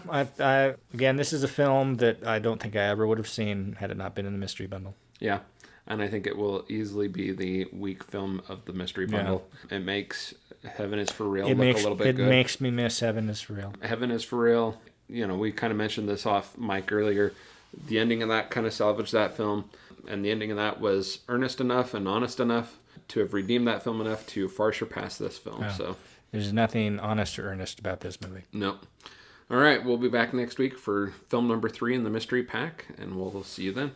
again, this is a film that I don't think I ever would have seen had it not been in the mystery bundle. Yeah, and I think it will easily be the weak film of the mystery bundle. Yeah. It makes Heaven is for Real look a little bit good. It makes me miss Heaven is for Real. Heaven is for Real. We kind of mentioned this off mic earlier. The ending of that kind of salvaged that film, and the ending of that was earnest enough and honest enough to have redeemed that film enough to far surpass this film. Oh, so there's nothing honest or earnest about this movie. No. All right, we'll be back next week for film number 3 in the Mystery Pack, and we'll see you then.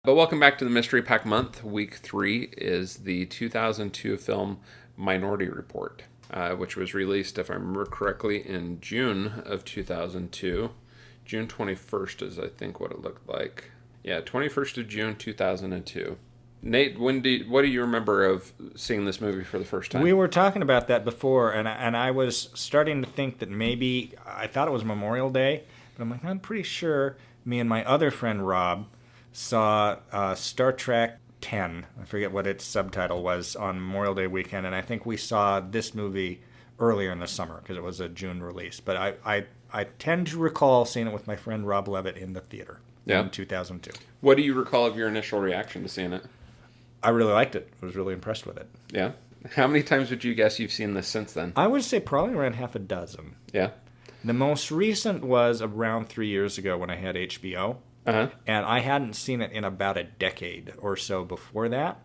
But welcome back to the Mystery Pack month. Week 3 is the 2002 film Minority Report, which was released, if I remember correctly, in June of 2002. June 21st is, I think, what it looked like. Yeah, 21st of June, 2002. Nate, what do you remember of seeing this movie for the first time? We were talking about that before, and I was starting to think that maybe, I thought it was Memorial Day, but I'm like, I'm pretty sure me and my other friend Rob saw Star Trek 10. I forget what its subtitle was on Memorial Day weekend, and I think we saw this movie earlier in the summer because it was a June release. But I tend to recall seeing it with my friend Rob Levitt in the theater in 2002. What do you recall of your initial reaction to seeing it? I really liked it. I was really impressed with it. Yeah? How many times would you guess you've seen this since then? I would say probably around half a dozen. Yeah? The most recent was around 3 years ago when I had HBO. Uh-huh. And I hadn't seen it in about a decade or so before that.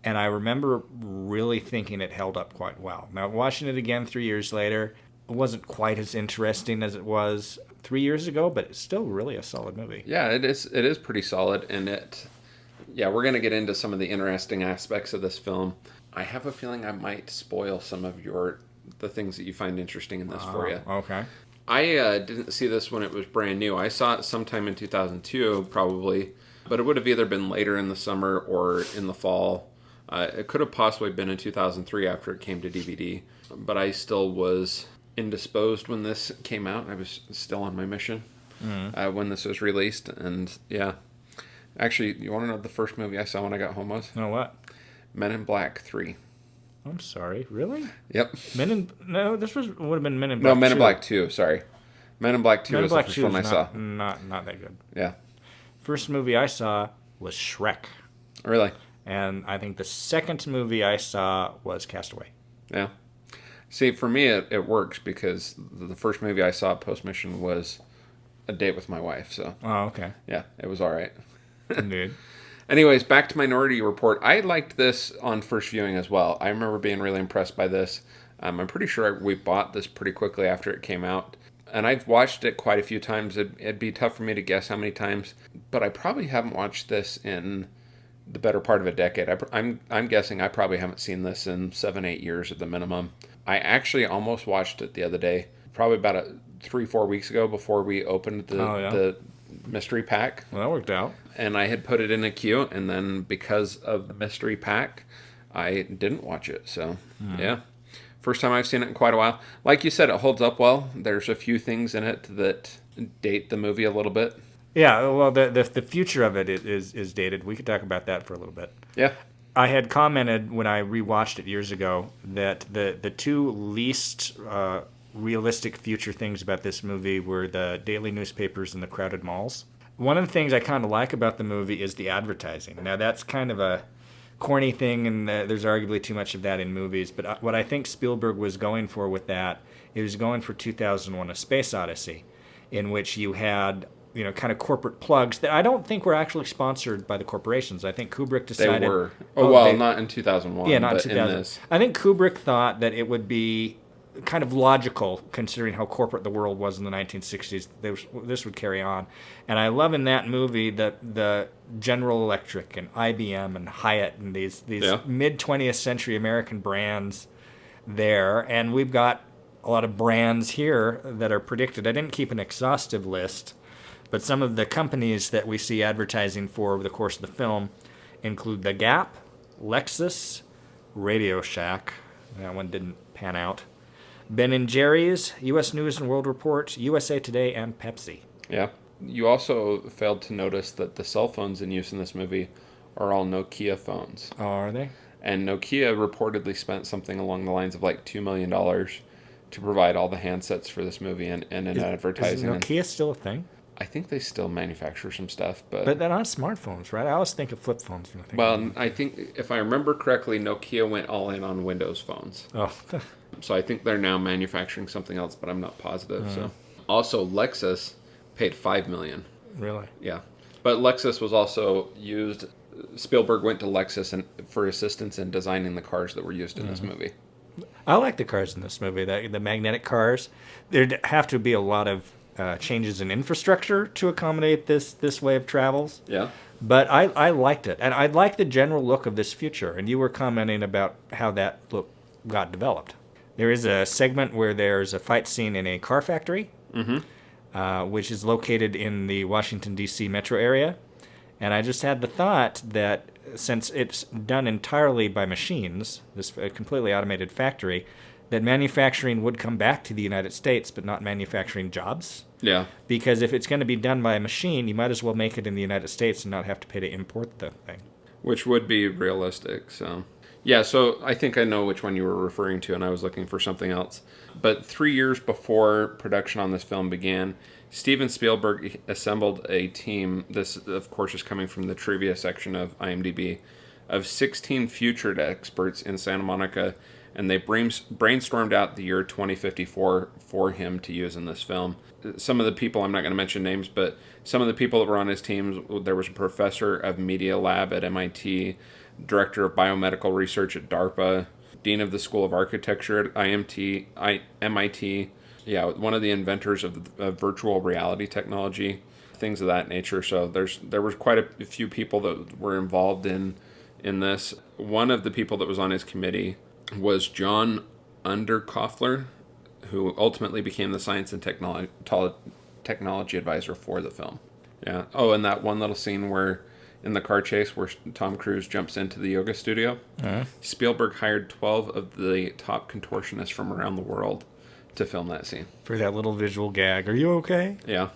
And I remember really thinking it held up quite well. Now, watching it again 3 years later, it wasn't quite as interesting as it was 3 years ago, but it's still really a solid movie. Yeah, it is pretty solid. And we're going to get into some of the interesting aspects of this film. I have a feeling I might spoil some of the things that you find interesting in this for you. Okay. I didn't see this when it was brand new. I saw it sometime in 2002, probably, but it would have either been later in the summer or in the fall. It could have possibly been in 2003 after it came to DVD, but I still was indisposed when this came out. I was still on my mission when this was released, and yeah. Actually, you want to know the first movie I saw when I got home was? No, what? Men in Black 3. I'm sorry, really? Yep. would have been Men in Black 2. No, Men in Black 2, sorry. Men in Black 2 was the first one I saw. Not that good. Yeah. First movie I saw was Shrek. Really? And I think the second movie I saw was Castaway. Yeah. See, for me, it works because the first movie I saw post-mission was A Date with My Wife, so. Oh, okay. Yeah, it was all right. Indeed. Anyways, back to Minority Report. I liked this on first viewing as well. I remember being really impressed by this. I'm pretty sure we bought this pretty quickly after it came out. And I've watched it quite a few times. It'd be tough for me to guess how many times. But I probably haven't watched this in the better part of a decade. I'm guessing I probably haven't seen this in 7-8 years at the minimum. I actually almost watched it the other day. Probably about 3-4 weeks ago before we opened the mystery pack. Well, that worked out. And I had put it in a queue, and then because of the mystery pack, I didn't watch it. So, yeah. First time I've seen it in quite a while. Like you said, it holds up well. There's a few things in it that date the movie a little bit. Yeah, well, the future of it is dated. We could talk about that for a little bit. Yeah. I had commented when I rewatched it years ago that the two least realistic future things about this movie were the daily newspapers and the crowded malls. One of the things I kind of like about the movie is the advertising. Now, that's kind of a corny thing, and there's arguably too much of that in movies. But what I think Spielberg was going for with that, he was going for 2001: A Space Odyssey, in which you had kind of corporate plugs that I don't think were actually sponsored by the corporations. I think Kubrick decided they were. Not in 2001. Yeah, not but 2000. In this. I think Kubrick thought that it would be kind of logical, considering how corporate the world was in the 1960s. This would carry on, and I love in that movie the General Electric and IBM and Hyatt and these mid 20th century American brands there, and we've got a lot of brands here that are predicted. I didn't keep an exhaustive list, but some of the companies that we see advertising for over the course of the film include The Gap, Lexus, Radio Shack. That one didn't pan out. Ben & Jerry's, U.S. News and World Report, USA Today, and Pepsi. Yeah. You also failed to notice that the cell phones in use in this movie are all Nokia phones. Oh, are they? And Nokia reportedly spent something along the lines of like $2 million to provide all the handsets for this movie and in advertising. Is Nokia still a thing? I think they still manufacture some stuff, but they're not smartphones, right? I always think of flip phones. I think if I remember correctly, Nokia went all in on Windows phones. Oh, so I think they're now manufacturing something else, but I'm not positive. So also Lexus paid $5 million. Really? Yeah, but Lexus was also used. Spielberg went to Lexus for assistance in designing the cars that were used in this movie. I like the cars in this movie. The magnetic cars. There'd have to be a lot of changes in infrastructure to accommodate this way of travels. Yeah. But I liked it. And I like the general look of this future. And you were commenting about how that look got developed. There is a segment where there's a fight scene in a car factory, which is located in the Washington, D.C. metro area. And I just had the thought that since it's done entirely by machines, this completely automated factory, that manufacturing would come back to the United States, but not manufacturing jobs. Yeah. Because if it's going to be done by a machine, you might as well make it in the United States and not have to pay to import the thing. Which would be realistic, so... Yeah, so I think I know which one you were referring to, and I was looking for something else. But 3 years before production on this film began, Steven Spielberg assembled a team, this of course is coming from the trivia section of IMDb, of 16 future experts in Santa Monica, and they brainstormed out the year 2054 for him to use in this film. Some of the people, I'm not going to mention names, but some of the people that were on his team, there was a professor of Media Lab at MIT, director of biomedical research at DARPA, dean of the School of Architecture at MIT, one of the inventors of virtual reality technology, things of that nature. So there was quite a few people that were involved in this. One of the people that was on his committee was John Underkoffler, who ultimately became the science and technology advisor for the film. Yeah. Oh, and that one little scene where in the car chase where Tom Cruise jumps into the yoga studio, Spielberg hired 12 of the top contortionists from around the world to film that scene. For that little visual gag. Are you okay? Yeah.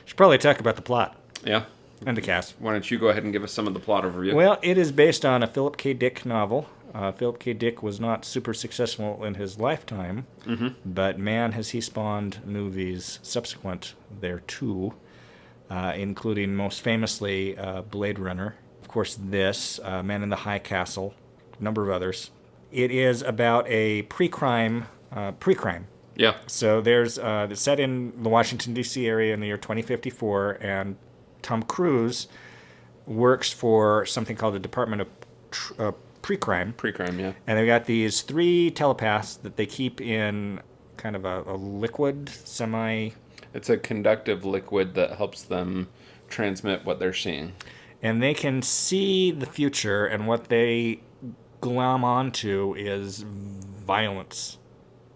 Should probably talk about the plot. Yeah. And the cast. Why don't you go ahead and give us some of the plot overview? Well, it is based on a Philip K. Dick novel. Philip K. Dick was not super successful in his lifetime, but man, has he spawned movies subsequent thereto, including most famously Blade Runner. Of course, this, Man in the High Castle, a number of others. It is about a pre-crime. Yeah. So it's set in the Washington, D.C. area in the year 2054, and Tom Cruise works for something called the Department of Pre-crime. Pre-crime, yeah. And they've got these 3 telepaths that they keep in kind of a liquid, It's a conductive liquid that helps them transmit what they're seeing. And they can see the future, and what they glom onto is violence.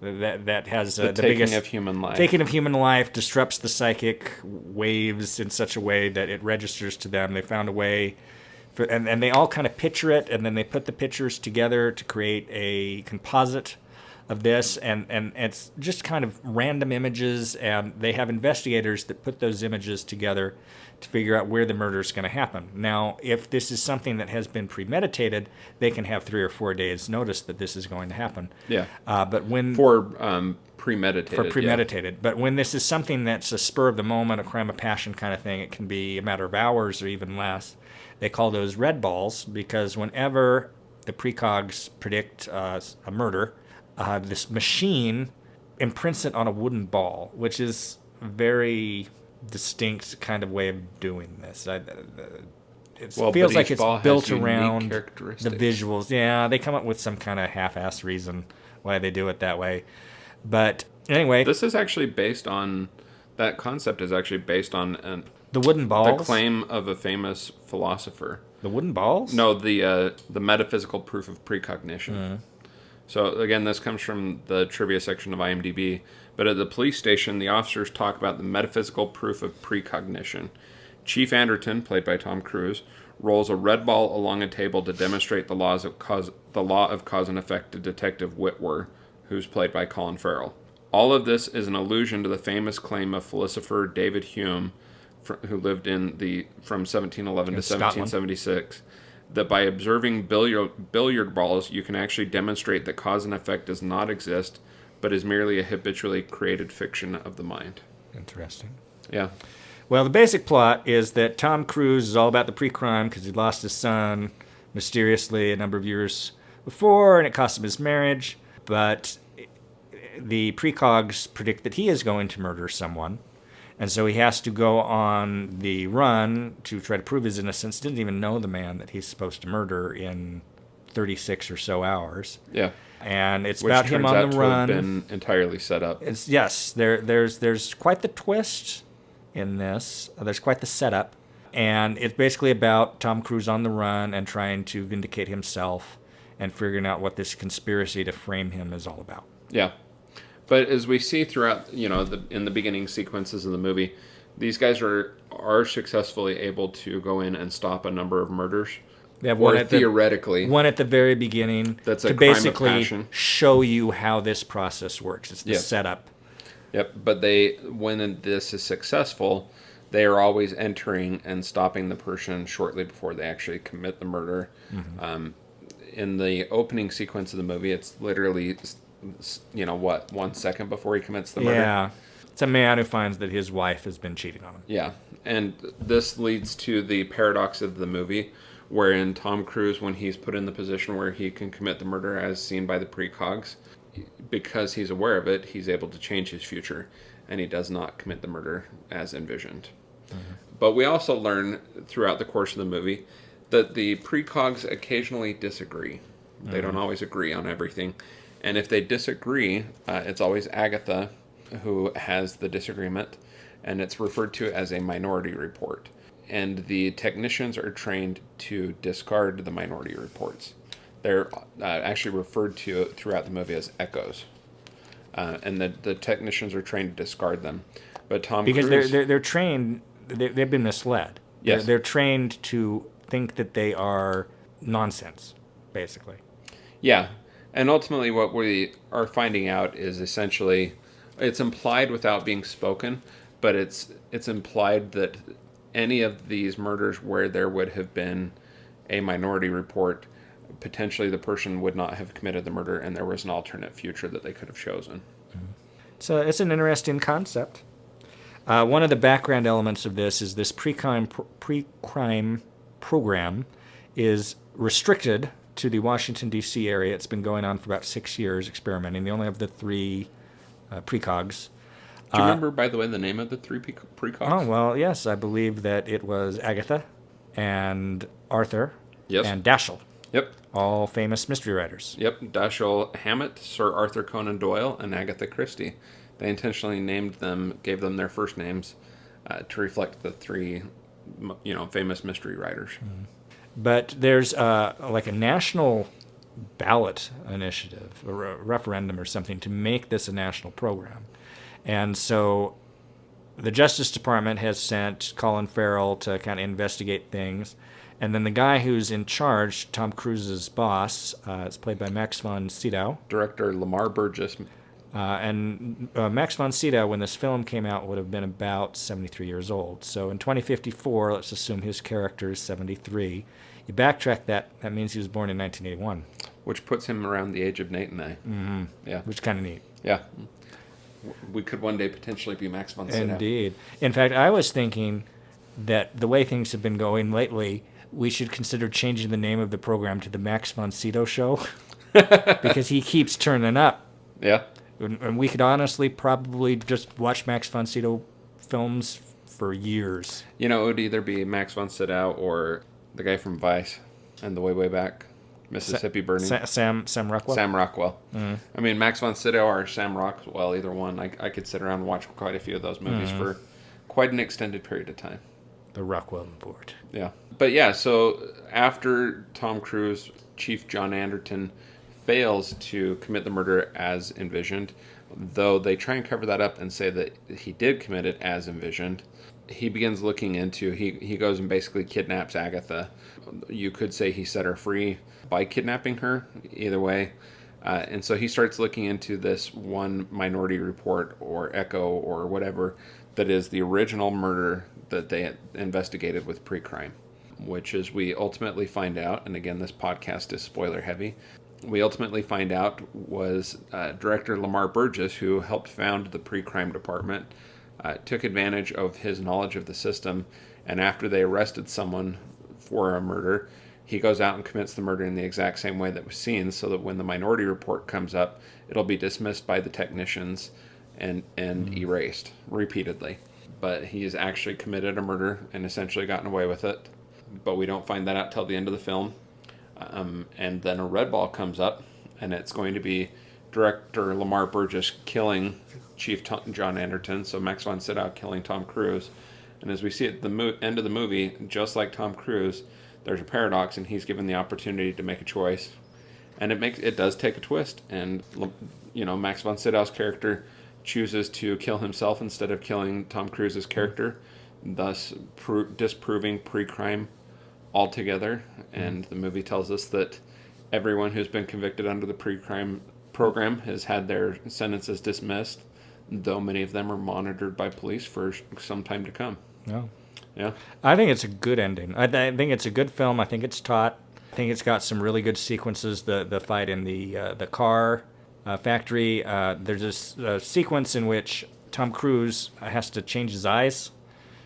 That has the biggest of human life. Taking of human life disrupts the psychic waves in such a way that it registers to them. They found a way... And they all kind of picture it, and then they put the pictures together to create a composite of this, and it's just kind of random images, and they have investigators that put those images together to figure out where the murder is going to happen. Now, if this is something that has been premeditated, they can have 3 or 4 days notice that this is going to happen. Yeah. But when premeditated. But when this is something that's a spur of the moment, a crime of passion kind of thing, it can be a matter of hours or even less. They call those red balls because whenever the precogs predict a murder, this machine imprints it on a wooden ball, which is a very distinct kind of way of doing this. It feels like it's built around the visuals. Yeah, they come up with some kind of half-assed reason why they do it that way. But anyway, this is actually based on, that concept is actually based on the wooden balls? The claim of a famous philosopher. The wooden balls? No, the metaphysical proof of precognition. So again, this comes from the trivia section of IMDb. But at the police station, the officers talk about the metaphysical proof of precognition. Chief Anderton, played by Tom Cruise, rolls a red ball along a table to demonstrate the law of cause and effect to Detective Whitwer, who's played by Colin Farrell. All of this is an allusion to the famous claim of philosopher David Hume, who lived from 1711 to 1776, that by observing billiard balls, you can actually demonstrate that cause and effect does not exist, but is merely a habitually created fiction of the mind. Interesting. Yeah. Well, the basic plot is that Tom Cruise is all about the pre-crime because he lost his son mysteriously a number of years before, and it cost him his marriage. But the precogs predict that he is going to murder someone, and so he has to go on the run to try to prove his innocence. Didn't even know the man that he's supposed to murder in 36 or so hours. Yeah. And it's about him on the run. Which turns out to have been entirely set up. There's quite the twist in this. There's quite the setup. And it's basically about Tom Cruise on the run and trying to vindicate himself and figuring out what this conspiracy to frame him is all about. Yeah. But as we see throughout, in the beginning sequences of the movie, these guys are successfully able to go in and stop a number of murders. They have one at the very beginning that's a to crime basically of passion. Show you how this process works. It's the setup. Yep. But when this is successful, they are always entering and stopping the person shortly before they actually commit the murder. Mm-hmm. In the opening sequence of the movie, it's literally 1 second before he commits the murder. Yeah. It's a man who finds that his wife has been cheating on him. Yeah. And this leads to the paradox of the movie, wherein Tom Cruise, when he's put in the position where he can commit the murder as seen by the precogs, because he's aware of it, he's able to change his future, and he does not commit the murder as envisioned. Mm-hmm. But we also learn throughout the course of the movie that the precogs occasionally disagree. Mm-hmm. They don't always agree on everything. And if they disagree, it's always Agatha who has the disagreement, and it's referred to as a minority report. And the technicians are trained to discard the minority reports. They're actually referred to throughout the movie as echoes. And the technicians are trained to discard them. But Cruise... Because they're trained, they've been misled. Yes. They're trained to think that they are nonsense, basically. Yeah. And ultimately what we are finding out is essentially, it's implied without being spoken, but it's implied that any of these murders where there would have been a minority report, potentially the person would not have committed the murder, and there was an alternate future that they could have chosen. So it's an interesting concept. One of the background elements of this is this pre-crime program is restricted to the Washington, D.C. area. It's been going on for about 6 years, experimenting. They only have the 3 precogs. Do you remember, by the way, the name of the 3 precogs? Oh, well, yes. I believe that it was Agatha and Arthur and Dashiell. Yep. All famous mystery writers. Yep. Dashiell Hammett, Sir Arthur Conan Doyle, and Agatha Christie. They intentionally gave them their first names to reflect the 3, famous mystery writers. Mm-hmm. But there's like a national ballot initiative, a referendum or something, to make this a national program. And so the Justice Department has sent Colin Farrell to kind of investigate things. And then the guy who's in charge, Tom Cruise's boss, is played by Max von Sydow. Director Lamar Burgess. And Max von Sydow, when this film came out, would have been about 73 years old. So in 2054, let's assume his character is 73. You backtrack that means he was born in 1981. Which puts him around the age of Nate and I. Mm-hmm. Yeah. Which is kind of neat. Yeah. We could one day potentially be Max von Sydow. Indeed. In fact, I was thinking that the way things have been going lately, we should consider changing the name of the program to the Max von Sydow Show. Because he keeps turning up. Yeah. And we could honestly probably just watch Max von Sydow films for years. You know, it would either be Max von Sydow or the guy from Vice and the Way Back, Mississippi Burning. Sam Rockwell? Sam Rockwell. Mm-hmm. I mean, Max von Sydow or Sam Rockwell, either one. I could sit around and watch quite a few of those movies for quite an extended period of time. The Rockwell Report. Yeah. But yeah, so after Tom Cruise, Chief John Anderton fails to commit the murder as envisioned, though they try and cover that up and say that he did commit it as envisioned. He begins looking into, he goes and basically kidnaps Agatha. You could say he set her free by kidnapping her, either way. And so he starts looking into this one Minority Report or Echo or whatever that is the original murder that they had investigated with pre-crime, which is we ultimately find out, and again, this podcast is spoiler heavy, we ultimately find out was director Lamar Burgess, who helped found the pre-crime department, took advantage of his knowledge of the system, and after they arrested someone for a murder, he goes out and commits the murder in the exact same way that was seen, so that when the Minority Report comes up, it'll be dismissed by the technicians and erased repeatedly. But he's actually committed a murder and essentially gotten away with it. But we don't find that out till the end of the film. And then a red ball comes up, and it's going to be director Lamar Burgess killing Chief John Anderton, so Max von Sydow killing Tom Cruise. And as we see at the end of the movie, just like Tom Cruise, there's a paradox, and he's given the opportunity to make a choice. And it does take a twist. And, you know, Max von Sydow's character chooses to kill himself instead of killing Tom Cruise's character, thus disproving pre-crime altogether. And the movie tells us that everyone who's been convicted under the pre-crime program has had their sentences dismissed, though many of them are monitored by police for some time to come. Yeah. I think it's a good ending. I think it's a good film. I think it's taut. I think it's got some really good sequences. The fight in the car factory. There's a sequence in which Tom Cruise has to change his eyes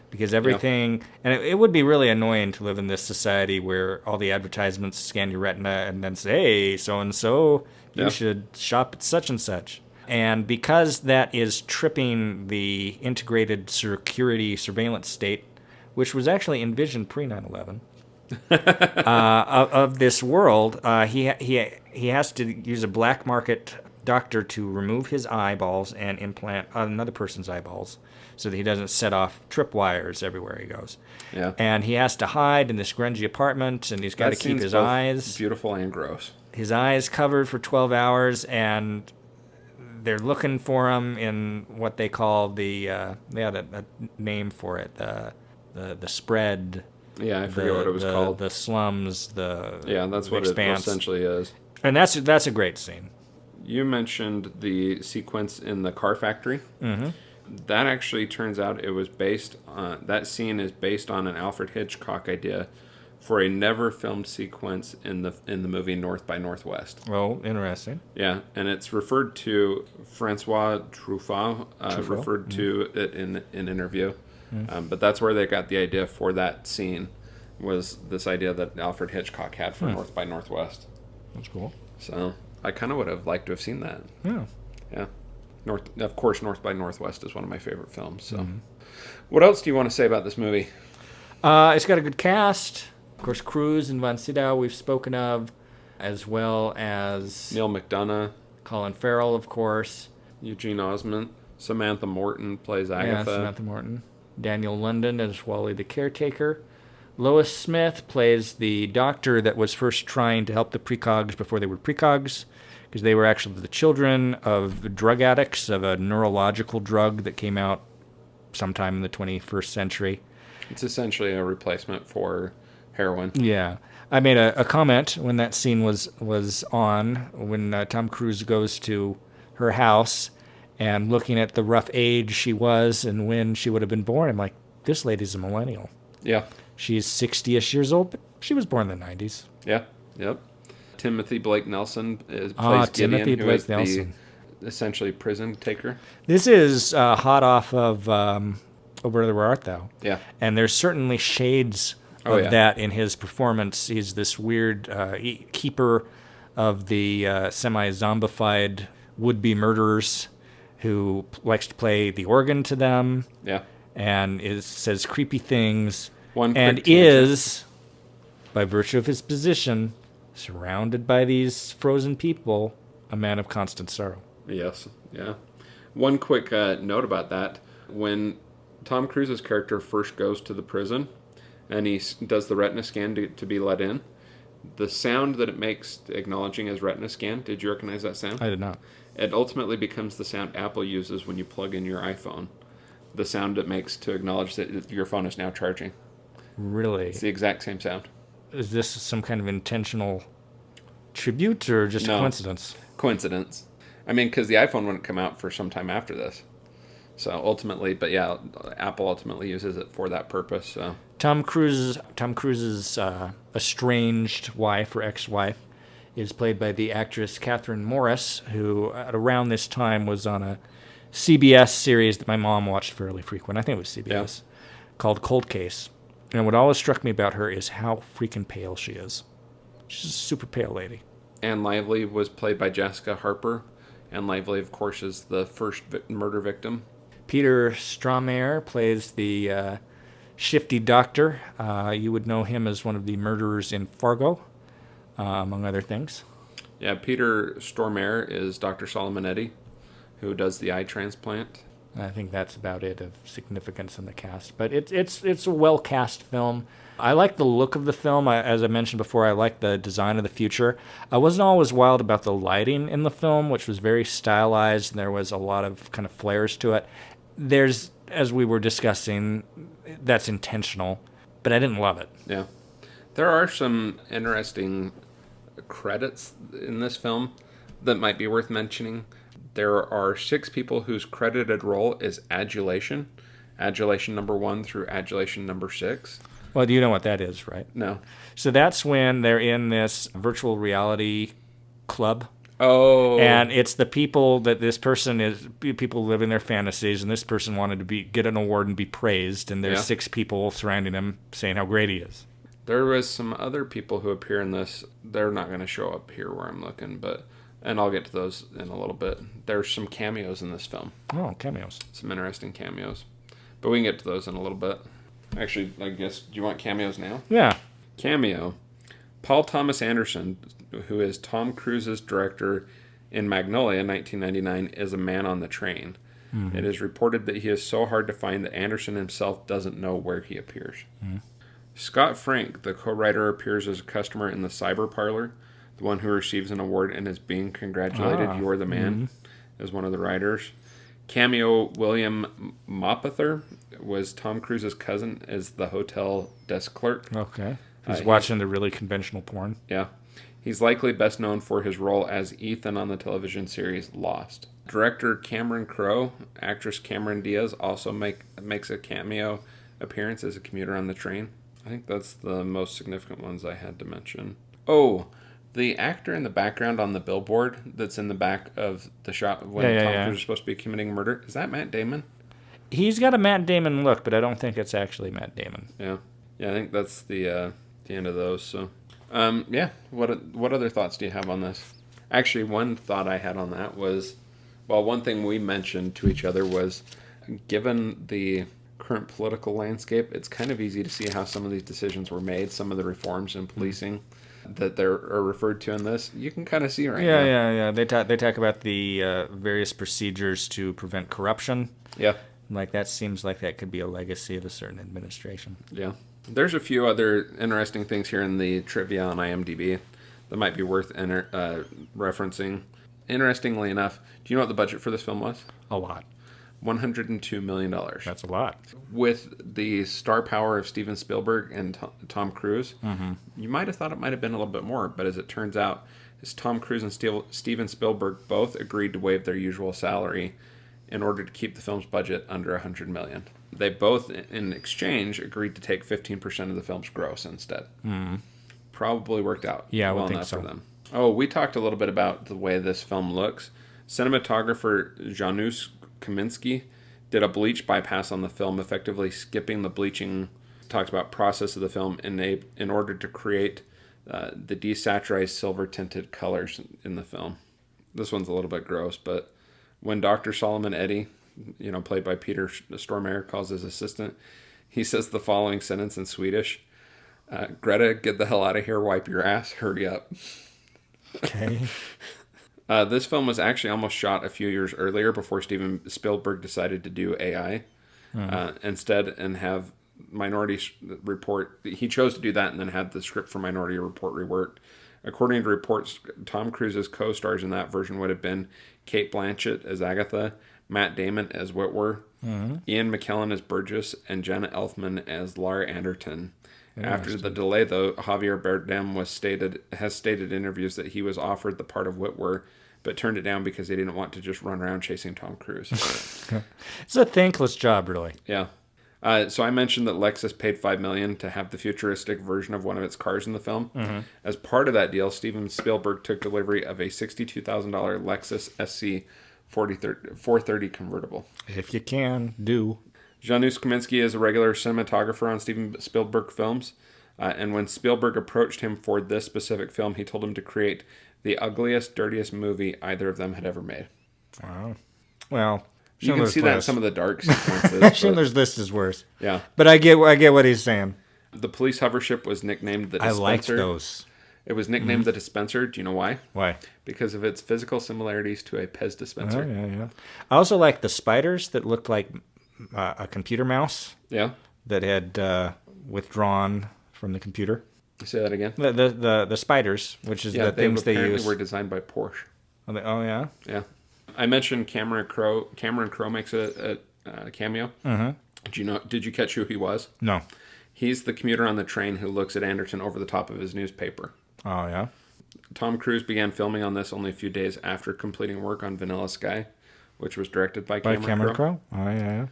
because everything, and it would be really annoying to live in this society where all the advertisements scan your retina and then say, hey, so-and-so, you should shop at such and such. And because that is tripping the integrated security surveillance state, which was actually envisioned pre-9/11, of this world, he has to use a black market doctor to remove his eyeballs and implant another person's eyeballs so that he doesn't set off tripwires everywhere he goes. Yeah. And he has to hide in this grungy apartment, and he's got to keep his eyes beautiful and gross. His eyes covered for 12 hours, and they're looking for him in what they call they had a name for it, the spread. Yeah, I forget what it was called. The slums, that's what expanse. It essentially is. And that's a great scene. You mentioned the sequence in the car factory. Mm-hmm. That actually turns out it was based on, that scene is based on an Alfred Hitchcock idea for a never filmed sequence in the movie North by Northwest. Oh, interesting. Yeah, and it's referred to, Francois Truffaut referred to it in an interview. Mm-hmm. But that's where they got the idea for that scene, was this idea that Alfred Hitchcock had for North by Northwest. That's cool. So I kind of would have liked to have seen that. Yeah. Yeah. Of course, North by Northwest is one of my favorite films. So, What else do you want to say about this movie? It's got a good cast. Of course, Cruise and Von Sydow we've spoken of, as well as Neil McDonough, Colin Farrell, of course. Eugene Osment, Samantha Morton plays Agatha. Yeah, Samantha Morton. Daniel London as Wally the caretaker. Lois Smith plays the doctor that was first trying to help the precogs before they were precogs, because they were actually the children of drug addicts of a neurological drug that came out sometime in the 21st century. It's essentially a replacement for heroin. Yeah. I made a comment when that scene was on, when Tom Cruise goes to her house and looking at the rough age she was and when she would have been born. I'm like, this lady's a millennial. Yeah. She's 60-ish years old, but she was born in the 90s. Yeah. Yep. Timothy Blake Nelson plays Gideon, Timothy who Blake is Nelson. the essentially prison taker. This is hot off of Oh Brother, Where Art Thou? Yeah. And there's certainly shades of that in his performance. He's this weird keeper of the semi-zombified would-be murderers who likes to play the organ to them. Yeah. And says creepy things. One and quick tangent. is, by virtue of his position, surrounded by these frozen people, a man of constant sorrow. Yes. Yeah. One quick note about that. When Tom Cruise's character first goes to the prison and he does the retina scan to be let in, the sound that it makes acknowledging his retina scan, did you recognize that sound? I did not. It ultimately becomes the sound Apple uses when you plug in your iPhone. The sound it makes to acknowledge that your phone is now charging. Really? It's the exact same sound. Is this some kind of intentional tribute or just No. coincidence? Coincidence. I mean, because the iPhone wouldn't come out for some time after this. So ultimately, but yeah, Apple ultimately uses it for that purpose. So Tom Cruise's estranged wife or ex-wife is played by the actress Catherine Morris, who at around this time was on a CBS series that my mom watched fairly frequent. I think it was CBS, called Cold Case. And what always struck me about her is how freaking pale she is. She's a super pale lady. Anne Lively was played by Jessica Harper. Anne Lively, of course, is the first murder victim. Peter Stormare plays the shifty doctor. You would know him as one of the murderers in Fargo, among other things. Yeah, Peter Stormare is Dr. Solomonetti, who does the eye transplant. I think that's about it of significance in the cast. But it's a well-cast film. I like the look of the film. As I mentioned before, I like the design of the future. I wasn't always wild about the lighting in the film, which was very stylized, and there was a lot of kind of flares to it. There's, as we were discussing, that's intentional, but I didn't love it. Yeah. There are some interesting credits in this film that might be worth mentioning. There are 6 people whose credited role is adulation. Adulation number 1 through adulation number 6. Well, do you know what that is, right? No. So that's when they're in this virtual reality club. Oh. And it's the people that this person is, people live in their fantasies, and this person wanted to get an award and be praised, and there's 6 people surrounding him saying how great he is. There was some other people who appear in this. They're not going to show up here where I'm looking, and I'll get to those in a little bit. There's some cameos in this film. Oh, cameos. Some interesting cameos. But we can get to those in a little bit. Actually, I guess, do you want cameos now? Yeah. Cameo. Paul Thomas Anderson, who is Tom Cruise's director in Magnolia in 1999, is a man on the train. Mm-hmm. It is reported that he is so hard to find that Anderson himself doesn't know where he appears. Mm-hmm. Scott Frank, the co-writer, appears as a customer in the Cyber Parlor, the one who receives an award and is being congratulated. You're the man, is one of the writers. Cameo William Mapother was Tom Cruise's cousin as the hotel desk clerk. Okay. He's watching the really conventional porn. Yeah. He's likely best known for his role as Ethan on the television series Lost. Director Cameron Crowe, actress Cameron Diaz also makes a cameo appearance as a commuter on the train. I think that's the most significant ones I had to mention. Oh, the actor in the background on the billboard that's in the back of the shot when Tom Cruise is supposed to be committing murder, is that Matt Damon? He's got a Matt Damon look, but I don't think it's actually Matt Damon. Yeah. Yeah, I think that's the end of those. So, what other thoughts do you have on this? Actually, one thought I had on that was, well, one thing we mentioned to each other was, given the current political landscape, it's kind of easy to see how some of these decisions were made, some of the reforms in policing that are referred to in this. You can kind of see now. Yeah. They talk about the various procedures to prevent corruption. Yeah. Like, that seems like that could be a legacy of a certain administration. Yeah. There's a few other interesting things here in the trivia on IMDb that might be worth referencing. Interestingly enough, do you know what the budget for this film was? A lot. $102 million. That's a lot. With the star power of Steven Spielberg and Tom Cruise, you might have thought it might have been a little bit more, but as it turns out, Tom Cruise and Steven Spielberg both agreed to waive their usual salary in order to keep the film's budget under $100 million. They both, in exchange, agreed to take 15% of the film's gross instead. Probably worked out well enough for them. Oh, we talked a little bit about the way this film looks. Cinematographer Janusz Kaminski did a bleach bypass on the film, effectively skipping the bleaching. Talks about process of the film in order to create the desaturized silver-tinted colors in the film. This one's a little bit gross, but when Dr. Solomon Eddy, played by Peter Stormare, calls his assistant, he says the following sentence in Swedish: Greta, get the hell out of here, wipe your ass, hurry up. Okay. This film was actually almost shot a few years earlier before Steven Spielberg decided to do AI instead and have Minority Report. He chose to do that and then had the script for Minority Report reworked. According to reports, Tom Cruise's co-stars in that version would have been Kate Blanchett as Agatha, Matt Damon as Whitwer, Ian McKellen as Burgess, and Jenna Elfman as Lara Anderton. After the delay, though, Javier Bardem has stated in interviews that he was offered the part of Whitwer, but turned it down because he didn't want to just run around chasing Tom Cruise. It's a thankless job, really. Yeah. So I mentioned that Lexus paid $5 million to have the futuristic version of one of its cars in the film. As part of that deal, Steven Spielberg took delivery of a $62,000 Lexus SC 430 convertible. If you can, do. Janusz Kaminski is a regular cinematographer on Steven Spielberg films, and when Spielberg approached him for this specific film, he told him to create the ugliest, dirtiest movie either of them had ever made. Wow. Well, you can see that in some of the dark sequences. Schindler's List is worse. Yeah. But I get what he's saying. The police hover ship was nicknamed the Dispenser. I liked those. It was nicknamed the Dispenser. Do you know why? Why? Because of its physical similarities to a Pez dispenser. Oh, yeah. I also like the spiders that looked like a computer mouse. Yeah. That had withdrawn from the computer. Say that again. The spiders, which is the things they use. Were designed by Porsche. Oh yeah. Yeah. I mentioned Cameron Crowe. Cameron Crowe makes a cameo. Did you catch who he was? No. He's the commuter on the train who looks at Anderton over the top of his newspaper. Oh yeah. Tom Cruise began filming on this only a few days after completing work on Vanilla Sky, which was directed by Cameron Crowe. Oh yeah.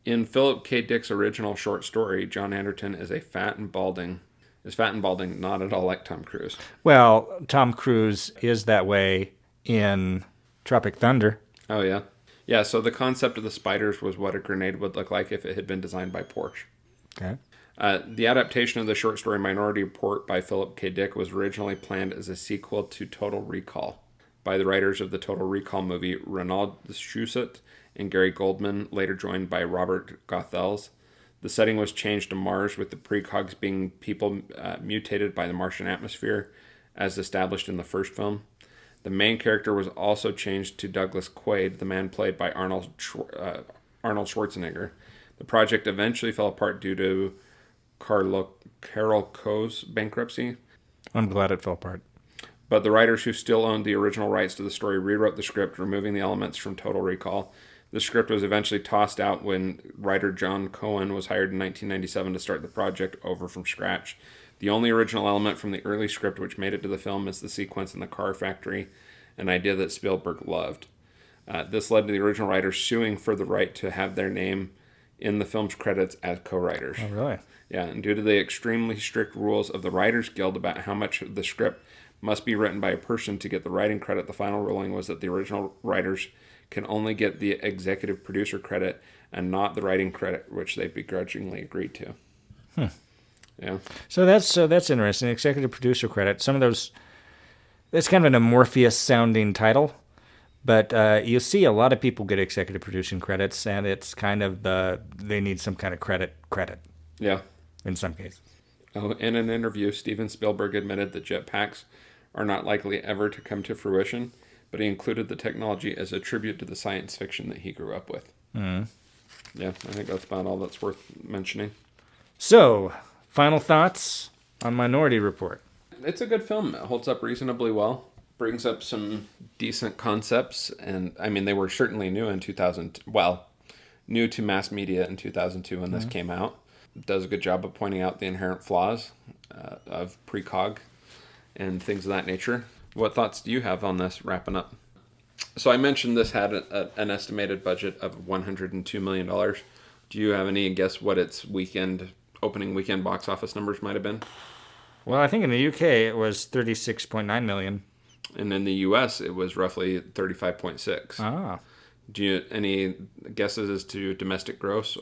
In Philip K. Dick's original short story, John Anderton is fat and balding, not at all like Tom Cruise. Well, Tom Cruise is that way in Tropic Thunder. Oh, yeah. Yeah, so the concept of the spiders was what a grenade would look like if it had been designed by Porsche. Okay. The adaptation of the short story Minority Report by Philip K. Dick was originally planned as a sequel to Total Recall by the writers of the Total Recall movie, Ronald Shusett and Gary Goldman, later joined by Robert Goethals. The setting was changed to Mars, with the precogs being people mutated by the Martian atmosphere, as established in the first film. The main character was also changed to Douglas Quaid, the man played by Arnold Schwarzenegger. The project eventually fell apart due to Carol Coe's bankruptcy. I'm glad it fell apart. But the writers who still owned the original rights to the story rewrote the script, removing the elements from Total Recall. The script was eventually tossed out when writer John Cohen was hired in 1997 to start the project over from scratch. The only original element from the early script which made it to the film is the sequence in the car factory, an idea that Spielberg loved. This led to the original writers suing for the right to have their name in the film's credits as co-writers. Oh, really? Yeah, and due to the extremely strict rules of the Writers Guild about how much of the script must be written by a person to get the writing credit, the final ruling was that the original writers can only get the executive producer credit and not the writing credit, which they begrudgingly agreed to. Yeah. So that's interesting. Executive producer credit. Some of those, it's kind of an amorphous sounding title, but you see a lot of people get executive producing credits, and it's kind of they need some kind of credit. Yeah. In some cases. Oh, in an interview, Steven Spielberg admitted that jetpacks are not likely ever to come to fruition, but he included the technology as a tribute to the science fiction that he grew up with. Yeah, I think that's about all that's worth mentioning. So, final thoughts on Minority Report. It's a good film. It holds up reasonably well. Brings up some decent concepts, and I mean, they were certainly new in 2000. Well, new to mass media in 2002 when this came out. It does a good job of pointing out the inherent flaws of precog and things of that nature. What thoughts do you have on this wrapping up? So I mentioned this had an estimated budget of $102 million. Do you have any guess what its opening weekend box office numbers might have been? Well, I think in the UK it was 36.9 million. And in the US it was roughly 35.6. Ah. Do you any guesses as to domestic gross?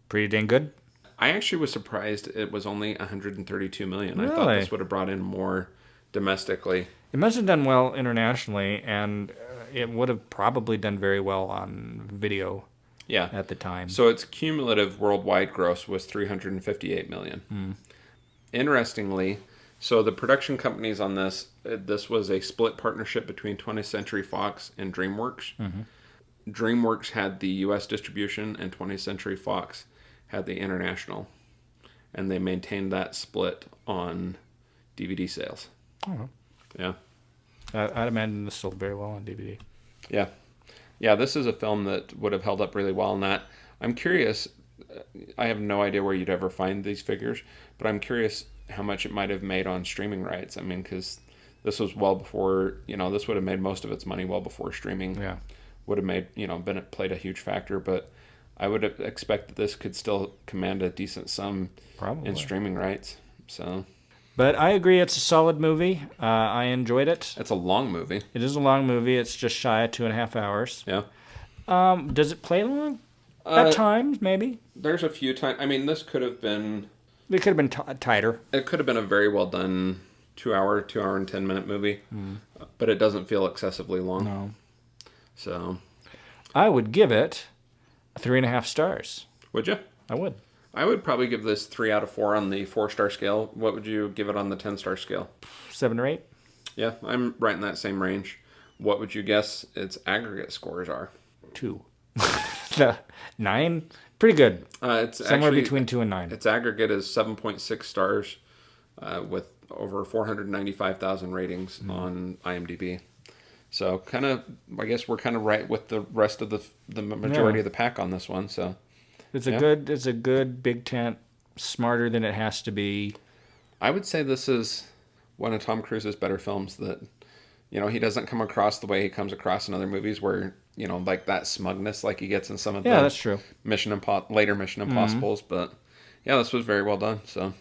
Pretty dang good. I actually was surprised it was only 132 million. Really? I thought this would have brought in more domestically. It must have done well internationally, and it would have probably done very well on video at the time. So its cumulative worldwide gross was 358 million. Interestingly, so the production companies on this was a split partnership between 20th Century Fox and DreamWorks. DreamWorks had the US distribution and 20th Century Fox had the international. And they maintained that split on DVD sales. Oh. Yeah. I'd imagine this sold very well on DVD. Yeah. Yeah, this is a film that would have held up really well in that. I'm curious, I have no idea where you'd ever find these figures, but I'm curious how much it might have made on streaming rights. I mean, because this was well before, this would have made most of its money well before streaming would have made, played a huge factor, but I would expect that this could still command a decent sum in streaming rights. So, but I agree, it's a solid movie. I enjoyed it. It's a long movie. It is a long movie. It's just shy of 2.5 hours. Yeah. Does it play long? At times, maybe. There's a few times. I mean, this could have been. It could have been tighter. It could have been a very well done 2 hour and 10 minute movie, but it doesn't feel excessively long. No. So, I would give it 3.5 stars. Would you? I would. I would probably give this 3 out of 4 on the 4-star scale. What would you give it on the 10-star scale? 7 or 8. Yeah, I'm right in that same range. What would you guess its aggregate scores are? 2. 9? Pretty good. It's somewhere actually, between 2 and 9. Its aggregate is 7.6 stars with over 495,000 ratings on IMDb. So kind of, I guess we're kind of right with the rest of the majority of the pack on this one. So it's a good big tent, smarter than it has to be. I would say this is one of Tom Cruise's better films that, he doesn't come across the way he comes across in other movies where, like that smugness like he gets in some of the that's true. later Mission Impossibles. But yeah, this was very well done. So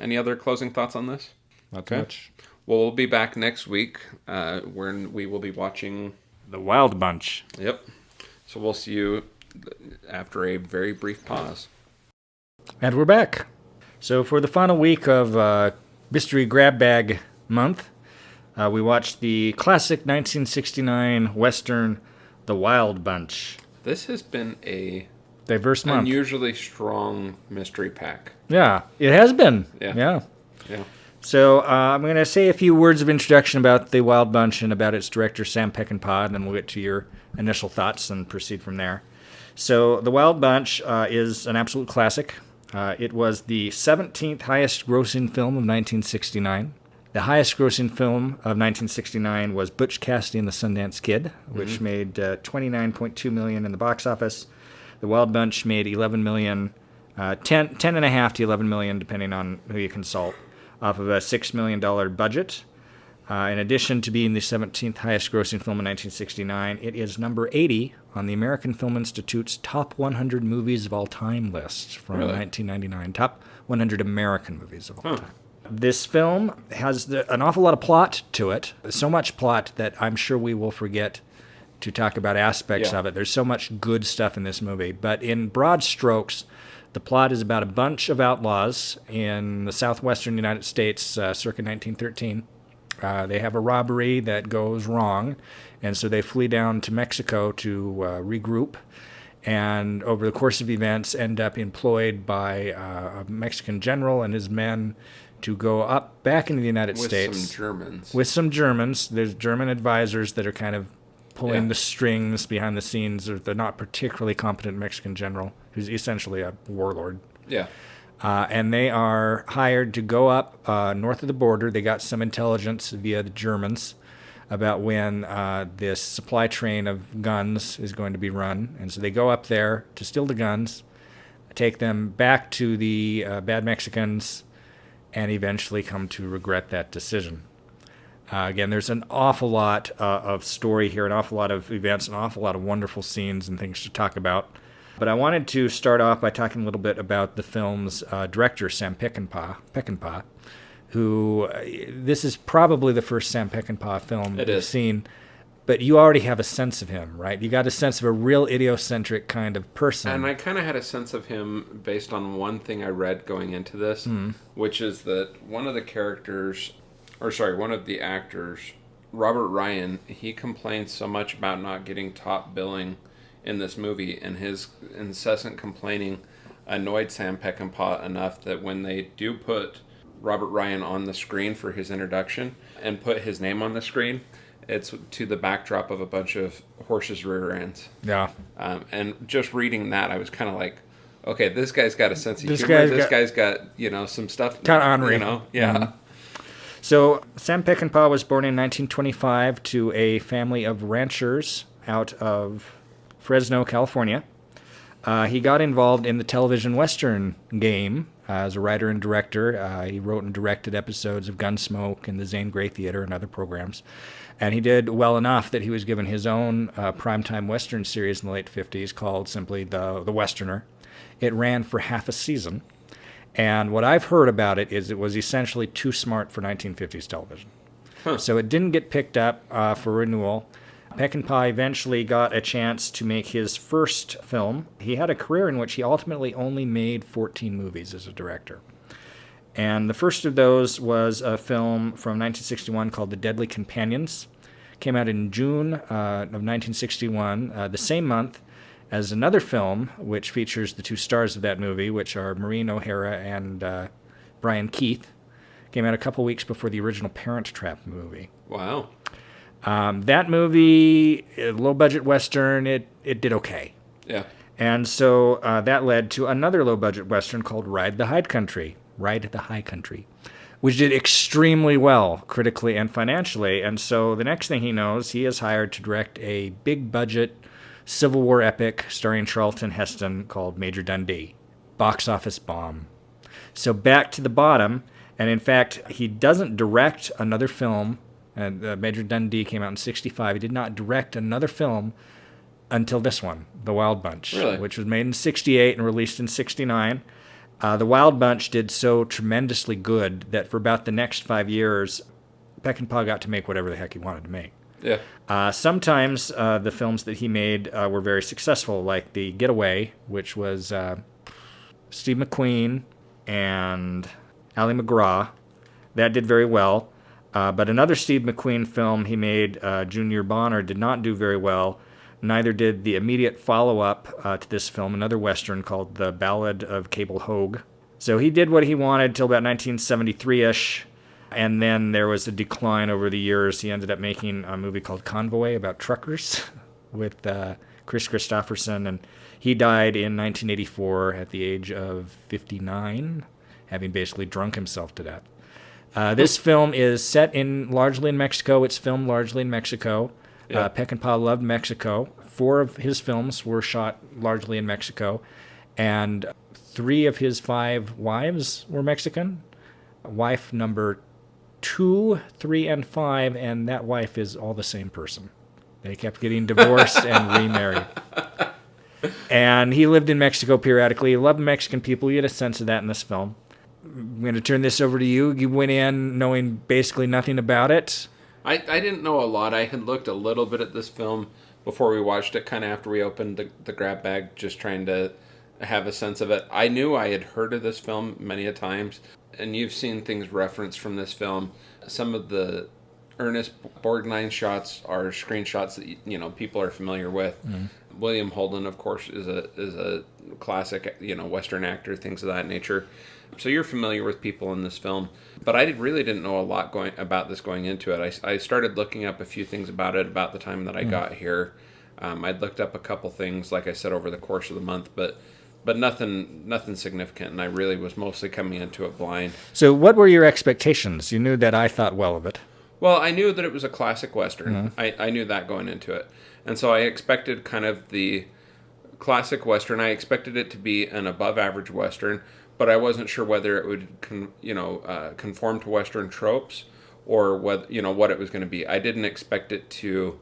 any other closing thoughts on this? Not much. Well, we'll be back next week when we will be watching The Wild Bunch. Yep. So we'll see you after a very brief pause. And we're back. So for the final week of Mystery Grab Bag Month, we watched the classic 1969 Western, The Wild Bunch. This has been a diverse month. Unusually strong mystery pack. Yeah, it has been. Yeah. So I'm going to say a few words of introduction about The Wild Bunch and about its director, Sam Peckinpah, and then we'll get to your initial thoughts and proceed from there. So The Wild Bunch is an absolute classic. It was the 17th highest grossing film of 1969. The highest grossing film of 1969 was Butch Cassidy and the Sundance Kid, which made $29.2 million in the box office. The Wild Bunch made $11 million, 10.5 to $11 million, depending on who you consult, off of a $6 million budget. In addition to being the 17th highest grossing film in 1969, it is number 80 on the American Film Institute's Top 100 Movies of All Time list from 1999. Top 100 American movies of all time. This film has an awful lot of plot to it. So much plot that I'm sure we will forget to talk about aspects of it. There's so much good stuff in this movie. But in broad strokes, the plot is about a bunch of outlaws in the southwestern United States circa 1913. They have a robbery that goes wrong, and so they flee down to Mexico to regroup, and over the course of events end up employed by a Mexican general and his men to go up back into the United States. With some Germans. There's German advisors that are kind of pulling the strings behind the scenes. They're not particularly competent Mexican general, who's essentially a warlord. Yeah. And they are hired to go up north of the border. They got some intelligence via the Germans about when this supply train of guns is going to be run. And so they go up there to steal the guns, take them back to the bad Mexicans, and eventually come to regret that decision. Again, there's an awful lot of story here, an awful lot of events, an awful lot of wonderful scenes and things to talk about. But I wanted to start off by talking a little bit about the film's director, Sam Peckinpah, who this is probably the first Sam Peckinpah film we've seen. But you already have a sense of him, right? You got a sense of a real idiocentric kind of person. And I kind of had a sense of him based on one thing I read going into this, which is that one of the actors, Robert Ryan, he complains so much about not getting top billing in this movie, and his incessant complaining annoyed Sam Peckinpah enough that when they do put Robert Ryan on the screen for his introduction and put his name on the screen, it's to the backdrop of a bunch of horses' rear ends. Yeah. And just reading that, I was kind of like, okay, this guy's got a sense of humor. This guy's got, some stuff. Kind of ornery. Yeah. Mm-hmm. So Sam Peckinpah was born in 1925 to a family of ranchers out of Fresno, California. He got involved in the television Western game as a writer and director. He wrote and directed episodes of Gunsmoke and the Zane Grey Theater and other programs. And he did well enough that he was given his own primetime Western series in the late 50s called simply The Westerner. It ran for half a season. And what I've heard about it is it was essentially too smart for 1950s television. Huh. So it didn't get picked up for renewal. Peckinpah eventually got a chance to make his first film. He had a career in which he ultimately only made 14 movies as a director. And the first of those was a film from 1961 called The Deadly Companions. Came out in June of 1961, the same month as another film which features the two stars of that movie, which are Maureen O'Hara and Brian Keith. Came out a couple weeks before the original Parent Trap movie. Wow. That movie, low-budget Western, it did okay. Yeah. And so that led to another low-budget Western called Ride the High Country, which did extremely well critically and financially. And so the next thing he knows, he is hired to direct a big-budget Civil War epic starring Charlton Heston called Major Dundee. Box office bomb. So back to the bottom, and in fact, he doesn't direct another film. And Major Dundee came out in 1965. He did not direct another film until this one, The Wild Bunch, really? Which was made in 1968 and released in 1969. The Wild Bunch did so tremendously good that for about the next 5 years, Peckinpah got to make whatever the heck he wanted to make. Yeah. Sometimes the films that he made were very successful, like The Getaway, which was Steve McQueen and Ali MacGraw. That did very well. But another Steve McQueen film he made, Junior Bonner, did not do very well. Neither did the immediate follow-up to this film, another Western called The Ballad of Cable Hogue. So he did what he wanted till about 1973-ish, and then there was a decline over the years. He ended up making a movie called Convoy about truckers with Chris Christopherson, and he died in 1984 at the age of 59, having basically drunk himself to death. This film is set largely in Mexico. It's filmed largely in Mexico. Yeah. Peckinpah loved Mexico. 4 of his films were shot largely in Mexico, and 3 of his 5 wives were Mexican. Wife number 2, 3, and 5, and that wife is all the same person. They kept getting divorced and remarried. And he lived in Mexico periodically. He loved Mexican people. You get a sense of that in this film. I'm going to turn this over to you. You went in knowing basically nothing about it. I didn't know a lot. I had looked a little bit at this film before we watched it, kind of after we opened the grab bag, just trying to have a sense of it. I knew I had heard of this film many a times, and you've seen things referenced from this film. Some of the Ernest Borgnine shots are screenshots that people are familiar with. Mm. William Holden, of course, is a classic Western actor, things of that nature. So you're familiar with people in this film, but I really didn't know a lot about this going into it. I started looking up a few things about it about the time that I got here. I'd looked up a couple things, like I said, over the course of the month, but nothing significant, and I really was mostly coming into it blind. So what were your expectations? You knew that I thought well of it. Well, I knew that it was a classic Western. I knew that going into it. And so I expected kind of the classic Western. I expected it to be an above average Western, but I wasn't sure whether it would, conform to Western tropes or what it was going to be. I didn't expect it to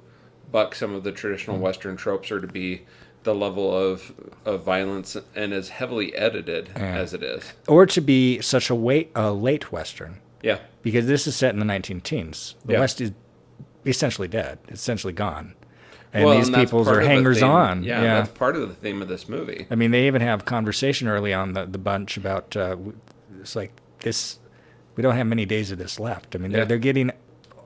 buck some of the traditional Western tropes or to be the level of violence and as heavily edited as it is. Or to be such a late Western. Yeah. Because this is set in the 19-teens. The Yeah. West is essentially dead. It's essentially gone. And these peoples are hangers-on. Yeah, that's part of the theme of this movie. I mean, they even have conversation early on, the bunch, about, it's like, this, we don't have many days of this left. I mean, they're getting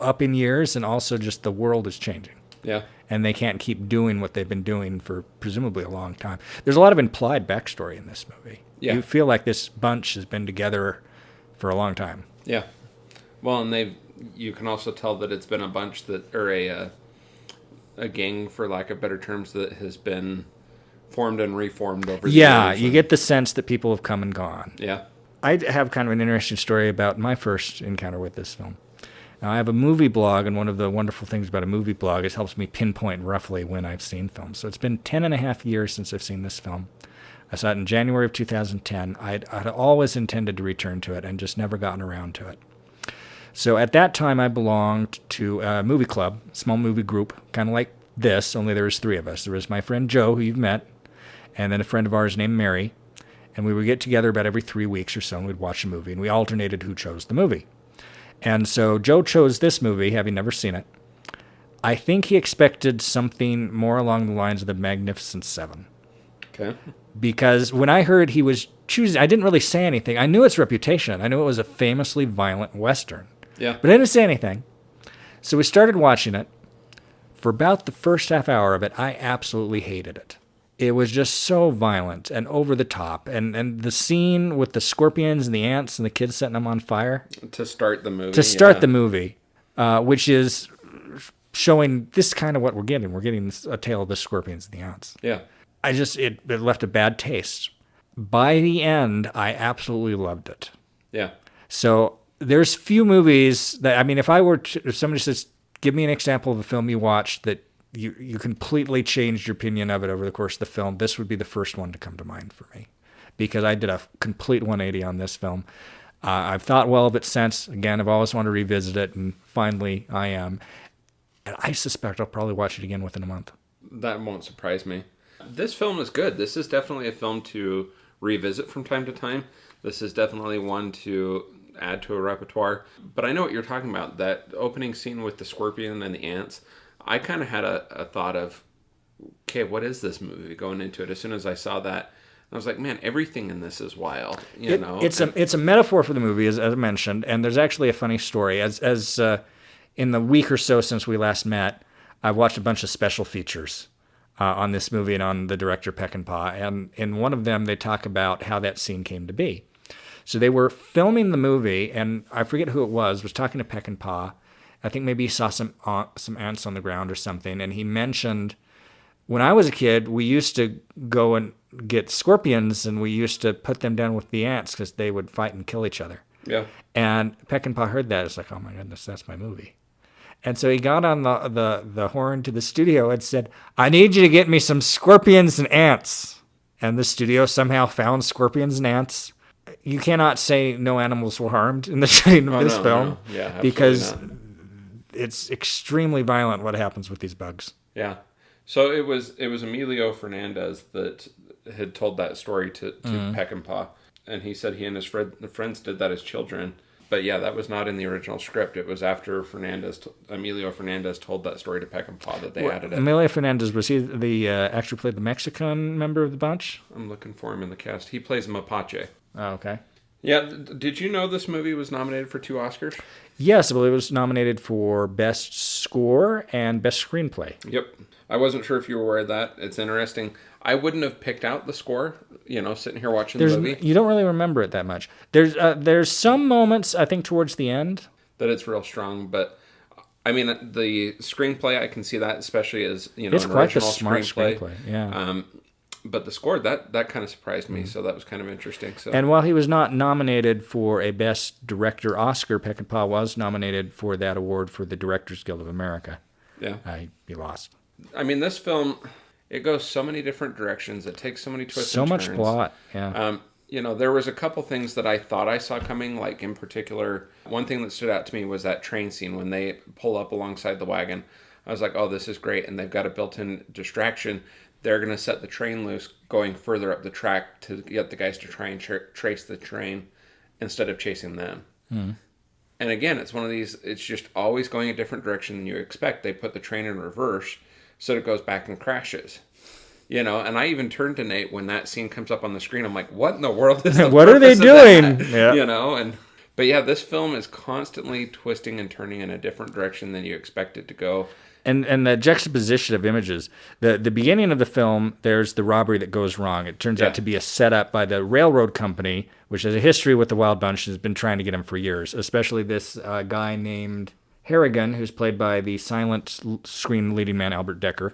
up in years, and also just the world is changing. Yeah. And they can't keep doing what they've been doing for presumably a long time. There's a lot of implied backstory in this movie. Yeah. You feel like this bunch has been together for a long time. Yeah. Well, and you can also tell that it's been a bunch or a gang, for lack of better terms, that has been formed and reformed over the years. Yeah, you get the sense that people have come and gone. Yeah. I have kind of an interesting story about my first encounter with this film. Now, I have a movie blog, and one of the wonderful things about a movie blog is it helps me pinpoint roughly when I've seen films. So it's been 10 and a half years since I've seen this film. I saw it in January of 2010. I'd always intended to return to it and just never gotten around to it. So at that time, I belonged to a movie club, small movie group, kind of like this, only there was 3 of us. There was my friend Joe, who you've met, and then a friend of ours named Mary. And we would get together about every 3 weeks or so, and we'd watch a movie, and we alternated who chose the movie. And so Joe chose this movie, having never seen it. I think he expected something more along the lines of The Magnificent Seven. Okay. Because when I heard he was choosing, I didn't really say anything. I knew its reputation. I knew it was a famously violent Western. Yeah. But I didn't say anything. So we started watching it. For about the first half hour of it, I absolutely hated it. It was just so violent and over the top. And the scene with the scorpions and the ants and the kids setting them on fire. To start the movie. The movie, which is showing this kind of what we're getting. We're getting a tale of the scorpions and the ants. Yeah. It left a bad taste. By the end, I absolutely loved it. Yeah. So there's few movies that, I mean, if somebody says, give me an example of a film you watched that you completely changed your opinion of it over the course of the film, this would be the first one to come to mind for me, because I did a complete 180 on this film. I've thought well of it since. Again, I've always wanted to revisit it, and finally I am. And I suspect I'll probably watch it again within a month. That won't surprise me. This film is good. This is definitely a film to revisit from time to time. This is definitely one to add to a repertoire. But I know what you're talking about. That opening scene with the scorpion and the ants, I kind of had a thought of, okay, what is this movie going into it? As soon as I saw that, I was like, man, everything in this is wild. It's a metaphor for the movie, as I mentioned, and there's actually a funny story. As in the week or so since we last met, I've watched a bunch of special features on this movie and on the director Peckinpah, and in one of them they talk about how that scene came to be. So they were filming the movie, and I forget who it was talking to Peckinpah. I think maybe he saw some ants on the ground or something, and he mentioned, when I was a kid, we used to go and get scorpions, and we used to put them down with the ants because they would fight and kill each other. Yeah. And Peckinpah heard that. It's like, oh my goodness, that's my movie. And so he got on the horn to the studio and said, I need you to get me some scorpions and ants. And the studio somehow found scorpions and ants. You cannot say no animals were harmed in the shooting of this film. No. Yeah, absolutely because not. It's extremely violent what happens with these bugs. Yeah. So it was Emilio Fernandez that had told that story to Peckinpah. And he said he and his friends did that as children. But yeah, that was not in the original script. It was after Emilio Fernandez told that story to Peckinpah that they added it. Emilio Fernandez, was he the actor who played the Mexican member of the bunch? I'm looking for him in the cast. He plays Mapache. Oh, okay. Yeah, did you know this movie was nominated for 2 Oscars? Yes, I believe it was nominated for Best Score and Best Screenplay. Yep. I wasn't sure if you were aware of that. It's interesting. I wouldn't have picked out the score, sitting here watching the movie. You don't really remember it that much. There's some moments, I think, towards the end, that it's real strong, but I mean, the screenplay, I can see that, especially as, it's an quite the original smart screenplay. Yeah. but the score, that kind of surprised me. So that was kind of interesting. So And while he was not nominated for a Best Director Oscar, Peckinpah was nominated for that award for the Directors Guild of America. yeah, He lost. I mean, this film, it goes so many different directions. It takes so many twists So and much turns. plot. Yeah. There was a couple things that I thought I saw coming. Like in particular, one thing that stood out to me was that train scene when they pull up alongside the wagon. I was like, oh, this is great. And they've got a built-in distraction. They're going to set the train loose going further up the track to get the guys to try and trace the train instead of chasing them. And again, it's one of these, it's just always going a different direction than you expect. They put the train in reverse so it goes back and crashes. And I even turned to Nate when that scene comes up on the screen. I'm like, what in the world is the What are they purpose of doing? that? Yeah. But yeah, this film is constantly twisting and turning in a different direction than you expect it to go. And the juxtaposition of images. The beginning of the film, there's the robbery that goes wrong. It turns out to be a setup by the railroad company, which has a history with the Wild Bunch and has been trying to get him for years, especially this guy named Harrigan, who's played by the silent screen leading man Albert Decker.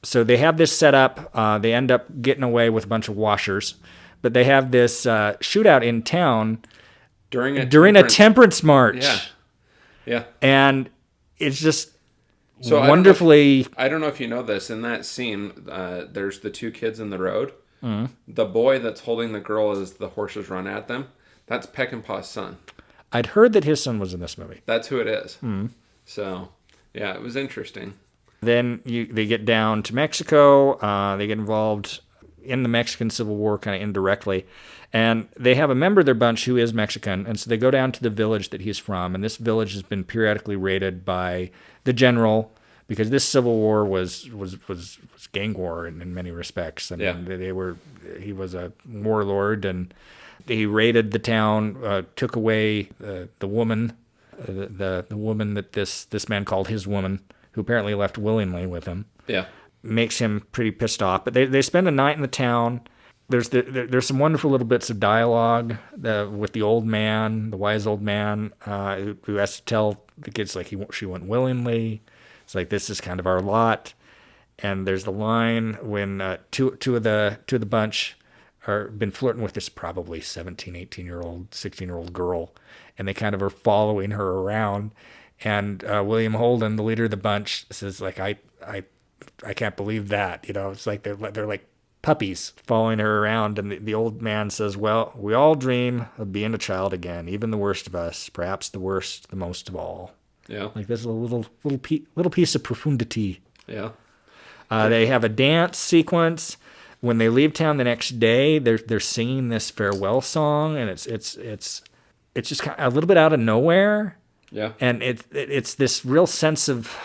So they have this set up. They end up getting away with a bunch of washers. But they have this shootout in town During a temperance march. Yeah. And it's just so wonderfully... I don't know if you know this. In that scene, there's the two kids in the road. The boy that's holding the girl as the horses run at them, that's Peckinpah's son. I'd heard that his son was in this movie. That's who it is. So, yeah, it was interesting. Then they get down to Mexico. They get involved in the Mexican Civil War kind of indirectly. And they have a member of their bunch who is Mexican. And so they go down to the village that he's from. And this village has been periodically raided by the general because this Civil War was gang war in many respects. I mean, he was a warlord, and he raided the town, took away the woman, the woman that this man called his woman, who apparently left willingly with him. Yeah. Makes him pretty pissed off. But they spend a night in the town. There's some wonderful little bits of dialogue with the old man, the wise old man, who has to tell the kids like she went willingly. It's like, this is kind of our lot. And there's the line when two of the bunch are been flirting with this probably 17, 18-year-old, 16-year-old girl, and they kind of are following her around. And William Holden, the leader of the bunch, says like, I can't believe that. It's like they're like puppies following her around. And the old man says, well, we all dream of being a child again, even the worst of us, perhaps the worst, the most of all. Yeah. Like this little piece of profundity. Yeah. They have a dance sequence. When they leave town the next day, they're singing this farewell song, and it's just kind of a little bit out of nowhere. Yeah. And it's this real sense of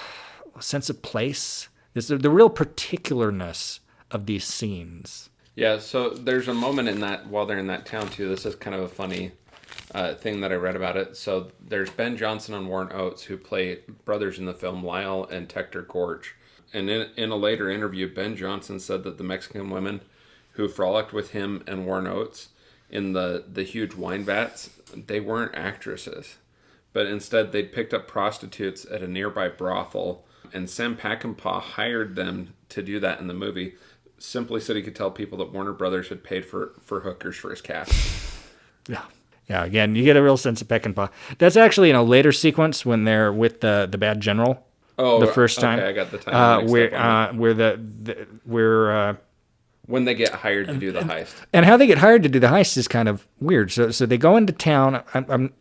place. This the real particularness of these scenes. Yeah, so there's a moment in that, while they're in that town too, this is kind of a funny thing that I read about it. So there's Ben Johnson and Warren Oates, who play brothers in the film, Lyle and Tector Gorge. And in a later interview, Ben Johnson said that the Mexican women who frolicked with him and Warren Oates in the huge wine vats, they weren't actresses. But instead, they'd picked up prostitutes at a nearby brothel, and Sam Peckinpah hired them to do that in the movie, simply so he could tell people that Warner Brothers had paid for hookers for his cast. Yeah. Again, you get a real sense of Peckinpah. That's actually in a later sequence when they're with the bad general. Oh, the first time. Okay, I got the time. Where when they get hired to do the heist. And how they get hired to do the heist is kind of weird. So they go into town.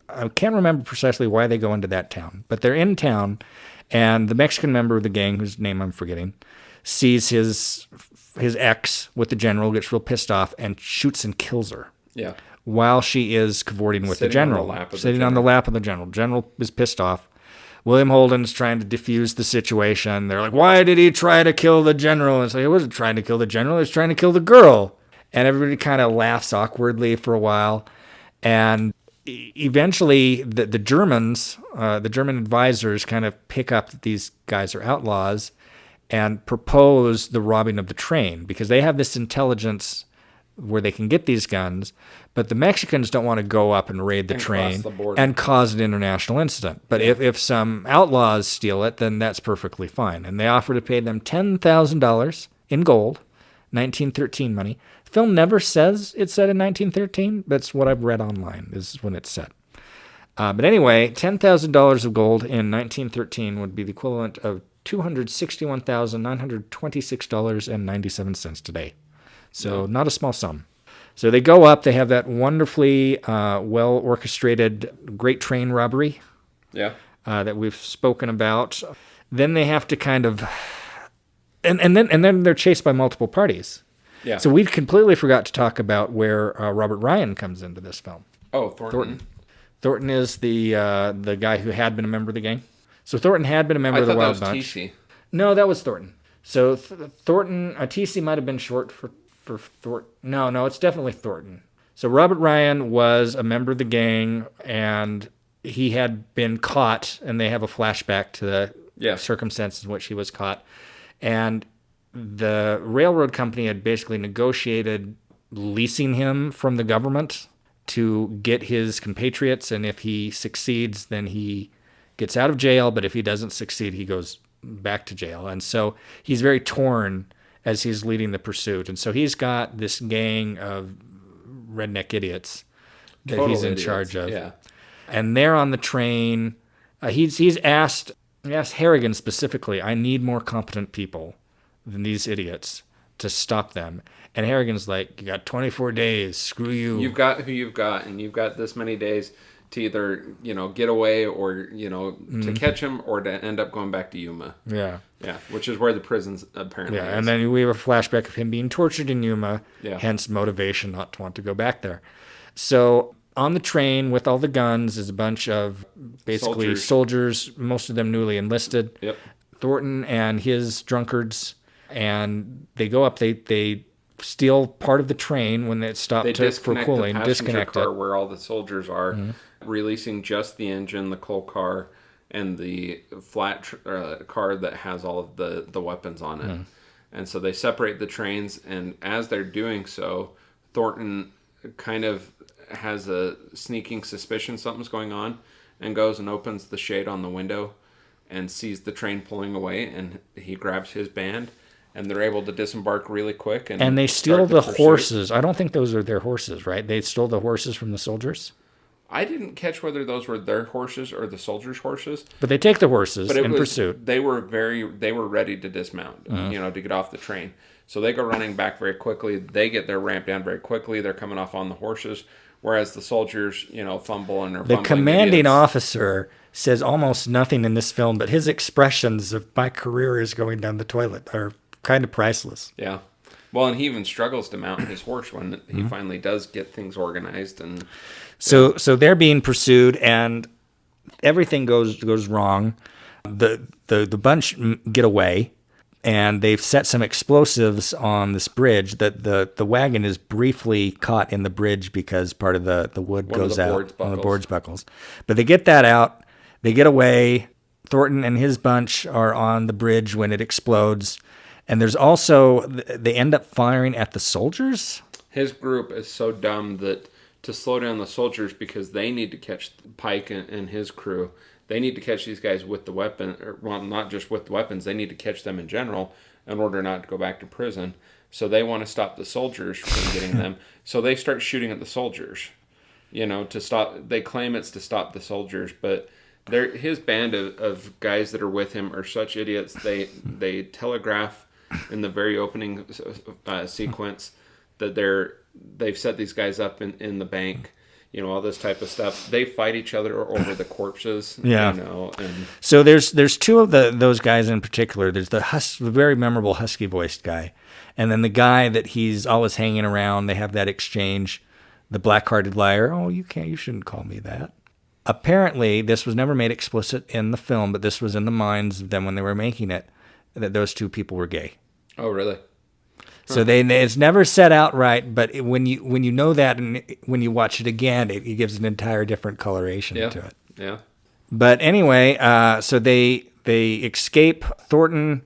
I can't remember precisely why they go into that town, but they're in town, and the Mexican member of the gang, whose name I'm forgetting, sees his ex with the general, gets real pissed off, and shoots and kills her. Yeah. While she is cavorting with the general. Sitting on the lap of the general. General is pissed off. William Holden's trying to defuse the situation. They're like, why did he try to kill the general? And it's like, he wasn't trying to kill the general. He was trying to kill the girl. And everybody kind of laughs awkwardly for a while. And eventually the Germans, the German advisors kind of pick up that these guys are outlaws and propose the robbing of the train because they have this intelligence where they can get these guns, but the Mexicans don't want to go up and raid the train and cause an international incident. But if some outlaws steal it, then that's perfectly fine. And they offer to pay them $10,000 in gold, 1913 money. The film never says it's set in 1913. That's what I've read online, is when it's set. But anyway, $10,000 of gold in 1913 would be the equivalent of $261,926.97 today. So not a small sum. So they go up. They have that wonderfully well-orchestrated great train robbery that we've spoken about. Then they have to kind of... And then they're chased by multiple parties. Yeah. So we completely forgot to talk about where Robert Ryan comes into this film. Oh, Thornton. Thornton is the guy who had been a member of the gang. So Thornton had been a member of the Wild Bunch. I thought that was TC. No, that was Thornton. So Thornton, TC might have been short for Thornton. No, it's definitely Thornton. So Robert Ryan was a member of the gang, and he had been caught, and they have a flashback to the circumstances in which he was caught. And the railroad company had basically negotiated leasing him from the government to get his compatriots, and if he succeeds, then he gets out of jail, but if he doesn't succeed, he goes back to jail. And so he's very torn as he's leading the pursuit. And so he's got this gang of redneck idiots that he's in charge of. Yeah. And they're on the train. He's asked Harrigan specifically, I need more competent people than these idiots to stop them. And Harrigan's like, you got 24 days, screw you. You've got who you've got, and you've got this many days to either, get away or, to catch him or to end up going back to Yuma. Yeah. Yeah, which is where the prison's apparently is. And then we have a flashback of him being tortured in Yuma, hence motivation not to want to go back there. So on the train with all the guns is a bunch of basically soldiers, most of them newly enlisted. Yep. Thornton and his drunkards, and they go up, they steal part of the train when it stopped for cooling. They disconnect the passenger car where all the soldiers are, releasing just the engine, the coal car, and the flat car that has all of the weapons on it. And so they separate the trains, and as they're doing so, Thornton kind of has a sneaking suspicion something's going on, and goes and opens the shade on the window and sees the train pulling away, and he grabs his band, and they're able to disembark really quick. And they steal the horses. I don't think those are their horses, right? They stole the horses from the soldiers? I didn't catch whether those were their horses or the soldiers' horses. But they take the horses in pursuit. They were ready to dismount, to get off the train. So they go running back very quickly. They get their ramp down very quickly. They're coming off on the horses, whereas the soldiers, fumble and are the commanding officer says almost nothing in this film, but his expressions of my career is going down the toilet are kind of priceless. Yeah. Well, and he even struggles to mount his horse when he finally does get things organized. And so they're being pursued, and everything goes wrong. The bunch get away, and they've set some explosives on this bridge. That the wagon is briefly caught in the bridge because part of the wood goes out on the boards buckles. But they get that out. They get away. Thornton and his bunch are on the bridge when it explodes. And there's also, they end up firing at the soldiers. His group is so dumb that to slow down the soldiers, because they need to catch Pike and his crew, they need to catch these guys with the weapon, well, not just with the weapons, they need to catch them in general in order not to go back to prison. So they want to stop the soldiers from getting them. So they start shooting at the soldiers, to stop. They claim it's to stop the soldiers, but his band of guys that are with him are such idiots. They telegraph in the very opening sequence that they've set these guys up in the bank, all this type of stuff. They fight each other over the corpses. And so there's two of those guys in particular. There's the very memorable husky voiced guy, and then the guy that he's always hanging around. They have that exchange, the black-hearted liar. Oh, you shouldn't call me that. Apparently, this was never made explicit in the film, but this was in the minds of them when they were making it, that those two people were gay. Oh, really? So it's never said outright, but when you know that, and when you watch it again, it gives an entire different coloration to it. Yeah. But anyway, so they escape. Thornton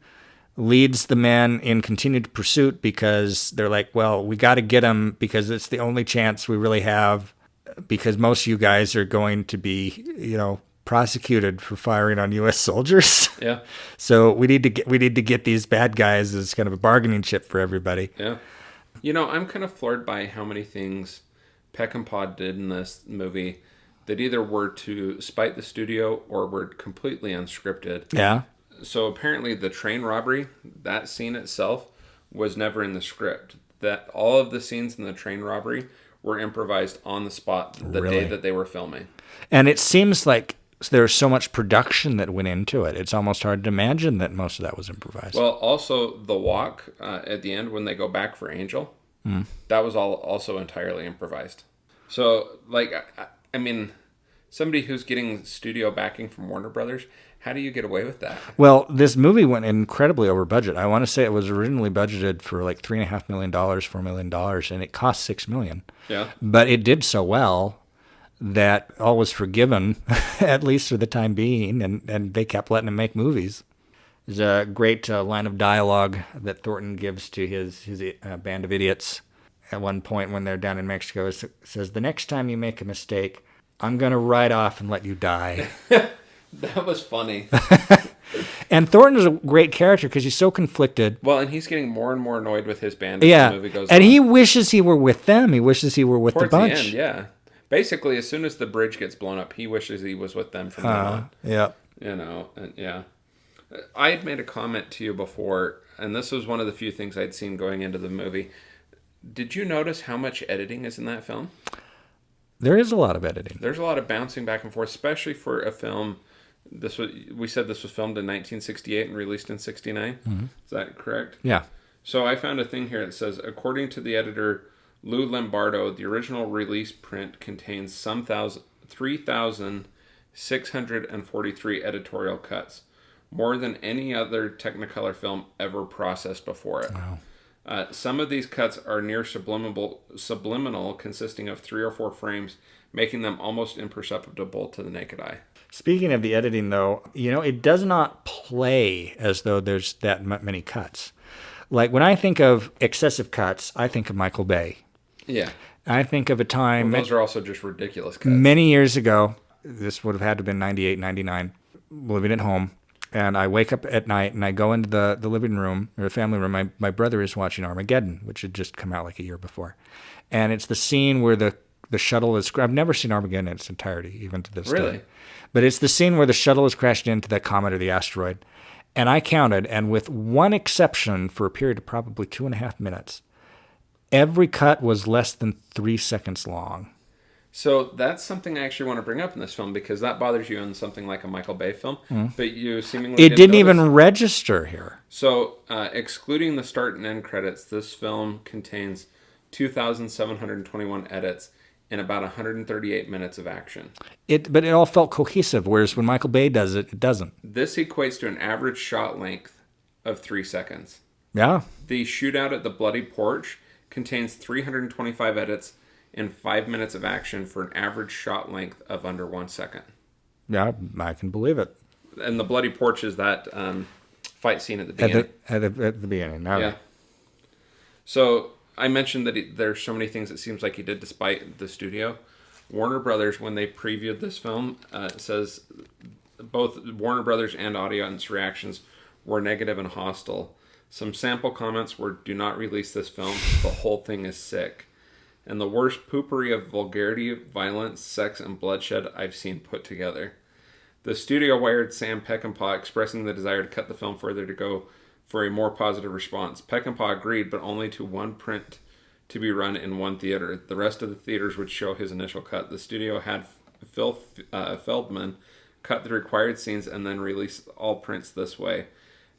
leads the men in continued pursuit because they're like, well, we got to get him because it's the only chance we really have, because most of you guys are going to be, prosecuted for firing on U.S. soldiers. Yeah. So we need to get these bad guys as kind of a bargaining chip for everybody. Yeah. You know, I'm kind of floored by how many things Peckinpah did in this movie that either were to spite the studio or were completely unscripted. Yeah. So apparently the train robbery, that scene itself, was never in the script. That all of the scenes in the train robbery were improvised on the spot the day that they were filming. And it seems like there's so much production that went into it. It's almost hard to imagine that most of that was improvised. Well, also the walk at the end when they go back for Angel, that was all also entirely improvised. So, like, I mean, somebody who's getting studio backing from Warner Brothers, how do you get away with that? Well, this movie went incredibly over budget. I want to say it was originally budgeted for like $3.5 million, $4 million, and it cost $6 million. Yeah. But it did so well that all was forgiven, at least for the time being, and they kept letting him make movies. There's a great line of dialogue that Thornton gives to his band of idiots at one point when they're down in Mexico. It says, "The next time you make a mistake, I'm going to ride off and let you die." That was funny. And Thornton is a great character because he's so conflicted. Well, and he's getting more and more annoyed with his band as the movie goes on. And he wishes he were with them. He wishes he were with Towards the bunch. the end, yeah. Basically, as soon as the bridge gets blown up, he wishes he was with them from then on. Yeah. You know, and yeah. I had made a comment to you before, and this was one of the few things I'd seen going into the movie. Did you notice how much editing is in that film? There is a lot of editing. There's a lot of bouncing back and forth, especially for a film. We said this was filmed in 1968 and released in 69. Mm-hmm. Is that correct? Yeah. So I found a thing here that says, according to the editor Lou Lombardo, the original release print contains 3,643 editorial cuts, more than any other Technicolor film ever processed before it. Wow. Some of these cuts are near subliminal, consisting of 3 or 4 frames, making them almost imperceptible to the naked eye. Speaking of the editing, though, you know, it does not play as though there's that many cuts. Like, when I think of excessive cuts, I think of Michael Bay. Yeah. I think of a time... Well, those are also just ridiculous cuts. Many years ago, this would have had to have been 98, 99, living at home, and I wake up at night, and I go into the living room, or the family room. My brother is watching Armageddon, which had just come out like a year before. And it's the scene where the shuttle is... I've never seen Armageddon in its entirety, even to this day. Really? But it's the scene where the shuttle is crashed into the comet or the asteroid. And I counted, and with one exception for a period of probably 2.5 minutes, every cut was less than 3 seconds long. So that's something I actually want to bring up in this film, because that bothers you in something like a Michael Bay film, but you seemingly It didn't notice. even register here. So, excluding the start and end credits, this film contains 2,721 edits and about 138 minutes of action. But it all felt cohesive, whereas when Michael Bay does it, it doesn't. This equates to an average shot length of 3 seconds. Yeah. The shootout at the Bloody Porch contains 325 edits and 5 minutes of action for an average shot length of under 1 second. Yeah, I can believe it. And the Bloody Porch is that fight scene at the beginning. At the beginning. All Yeah. right. So I mentioned that there's so many things it seems like he did despite the studio. Warner Brothers, when they previewed this film, says both Warner Brothers and audience reactions were negative and hostile. Some sample comments were, "Do not release this film. The whole thing is sick. And the worst poopery of vulgarity, violence, sex, and bloodshed I've seen put together." The studio wired Sam Peckinpah, expressing the desire to cut the film further to go for a more positive response. Peckinpah agreed, but only to one print to be run in one theater. The rest of the theaters would show his initial cut. The studio had Phil Feldman cut the required scenes and then release all prints this way.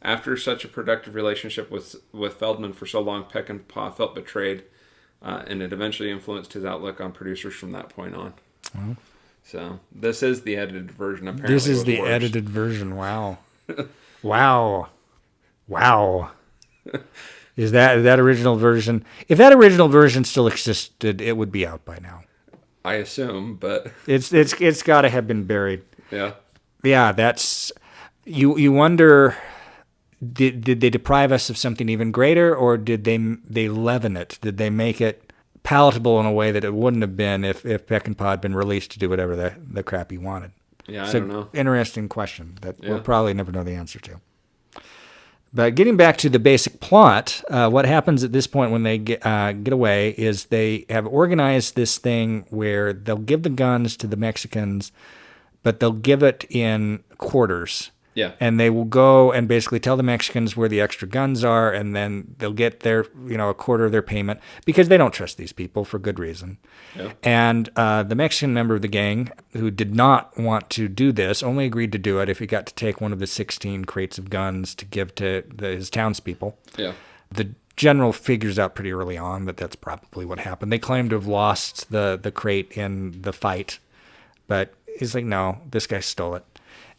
After such a productive relationship with Feldman for so long, Peckinpah felt betrayed, and it eventually influenced his outlook on producers from that point on. Well, So this is the edited version. Apparently, this is it was the worse. edited version. Wow. Wow. Is that original version? If that original version still existed, it would be out by now. I assume, but It's got to have been buried. yeah. Yeah, that's you wonder. Did they deprive us of something even greater, or did they leaven it? Did they make it palatable in a way that it wouldn't have been if Peckinpah had been released to do whatever the crap he wanted? Yeah, It's I don't know. Interesting question that we'll probably never know the answer to. But getting back to the basic plot, what happens at this point when they get away is they have organized this thing where they'll give the guns to the Mexicans, but they'll give it in quarters. Yeah. And they will go and basically tell the Mexicans where the extra guns are, and then they'll get their, a quarter of their payment because they don't trust these people for good reason. Yeah. And the Mexican member of the gang who did not want to do this only agreed to do it if he got to take one of the 16 crates of guns to give to his townspeople. Yeah. The general figures out pretty early on that that's probably what happened. They claim to have lost the crate in the fight, but he's like, no, this guy stole it.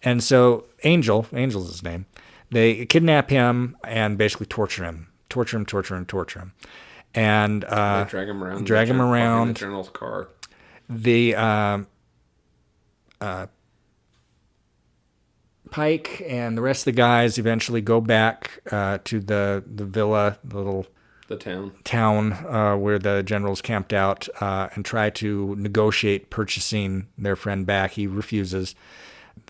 And so Angel's his name, they kidnap him and basically torture him. And They drag him around. The general's car. The Pike and the rest of the guys eventually go back to the villa, the town where the general's camped out, and try to negotiate purchasing their friend back. He refuses.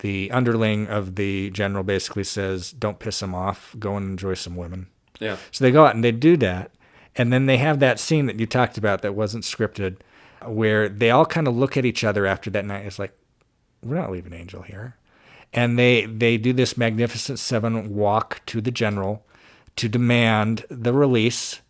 The underling of the general basically says, don't piss him off, go and enjoy some women. Yeah. So they go out and they do that. And then they have that scene that you talked about that wasn't scripted, where they all kind of look at each other after that night. It's like, we're not leaving Angel here. And they do this Magnificent Seven walk to the general to demand the release.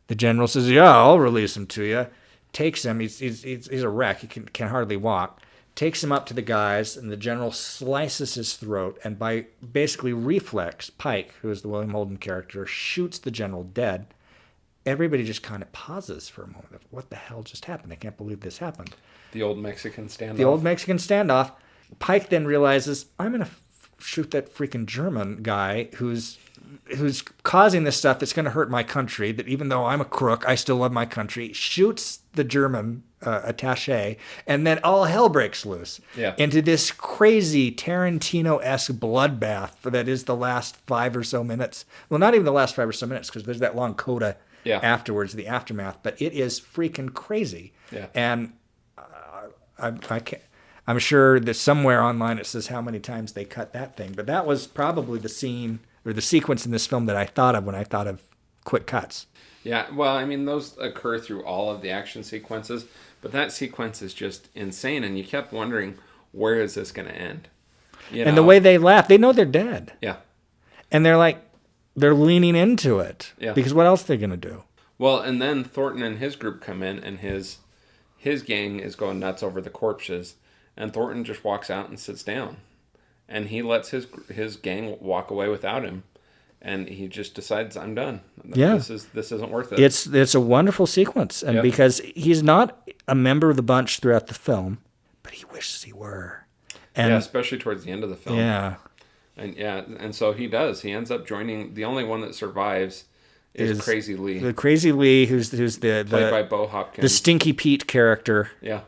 The general says, yeah, I'll release him to you. Takes him. He's a wreck. He can hardly walk. Takes him up to the guys, and the general slices his throat, and by basically reflex, Pike, who is the William Holden character, shoots the general dead. Everybody just kind of pauses for a moment. What the hell just happened? I can't believe this happened. The old Mexican standoff. Pike then realizes, I'm going to shoot that freaking German guy who's causing this stuff that's going to hurt my country, that even though I'm a crook, I still love my country. Shoots the German attaché, and then all hell breaks loose into this crazy Tarantino-esque bloodbath that is the last 5 or so minutes. Well, not even the last 5 or so minutes, because there's that long coda afterwards, the aftermath. But it is freaking crazy. Yeah. And I can't. I'm sure that somewhere online it says how many times they cut that thing. But that was probably the scene or the sequence in this film that I thought of when I thought of quick cuts. Yeah, well, I mean, those occur through all of the action sequences, but that sequence is just insane, and you kept wondering, where is this going to end? And the way they laugh, they know they're dead. Yeah. And they're leaning into it. Yeah. Because what else are they going to do? Well, and then Thornton and his group come in, and his gang is going nuts over the corpses, and Thornton just walks out and sits down. And he lets his gang walk away without him. And he just decides, I'm done. Yeah. This isn't worth it. It's a wonderful sequence. And because he's not a member of the bunch throughout the film, but he wishes he were. And especially towards the end of the film. Yeah. And so he does. He ends up joining. The only one that survives is Crazy Lee. The Crazy Lee, who's the played by Bo Hopkins. The Stinky Pete character. Yeah.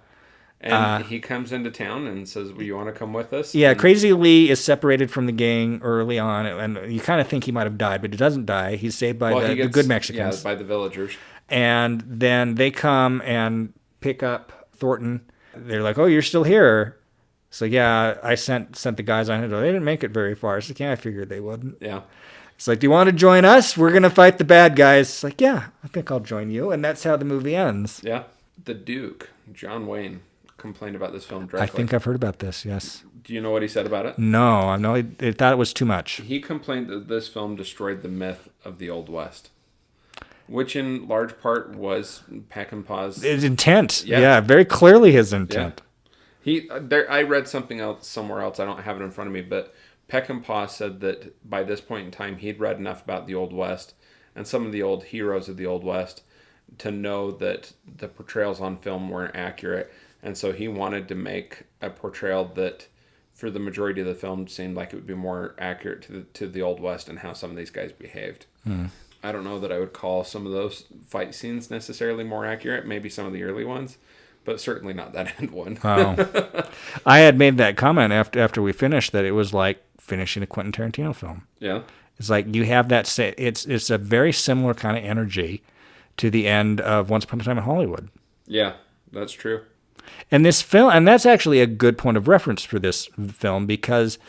And he comes into town and says, well, you want to come with us? Yeah, and Crazy Lee is separated from the gang early on, and you kind of think he might have died, but he doesn't die. He's saved by the good Mexicans. Yeah, by the villagers. And then they come and pick up Thornton. They're like, oh, you're still here. So, yeah, I sent the guys on it. They didn't make it very far. So, yeah, I figured they wouldn't. Yeah. It's like, do you want to join us? We're going to fight the bad guys. It's like, yeah, I think I'll join you. And that's how the movie ends. Yeah. The Duke, John Wayne, complained about this film directly. I think I've heard about this, yes. Do you know what he said about it? No, I know he thought it was too much. He complained that this film destroyed the myth of the Old West, which in large part was Peckinpah's... His intent. Yeah, very clearly his intent. Yeah. I read something else somewhere else. I don't have it in front of me, but Peckinpah said that by this point in time, he'd read enough about the Old West and some of the old heroes of the Old West to know that the portrayals on film weren't accurate. And so he wanted to make a portrayal that, for the majority of the film, seemed like it would be more accurate to the Old West and how some of these guys behaved. I don't know that I would call some of those fight scenes necessarily more accurate. Maybe some of the early ones, but certainly not that end one. Oh. I had made that comment after we finished that it was like finishing a Quentin Tarantino film. Yeah. It's like you have that. It's a very similar kind of energy to the end of Once Upon a Time in Hollywood. Yeah, that's true. And this film, and that's actually a good point of reference for this film, because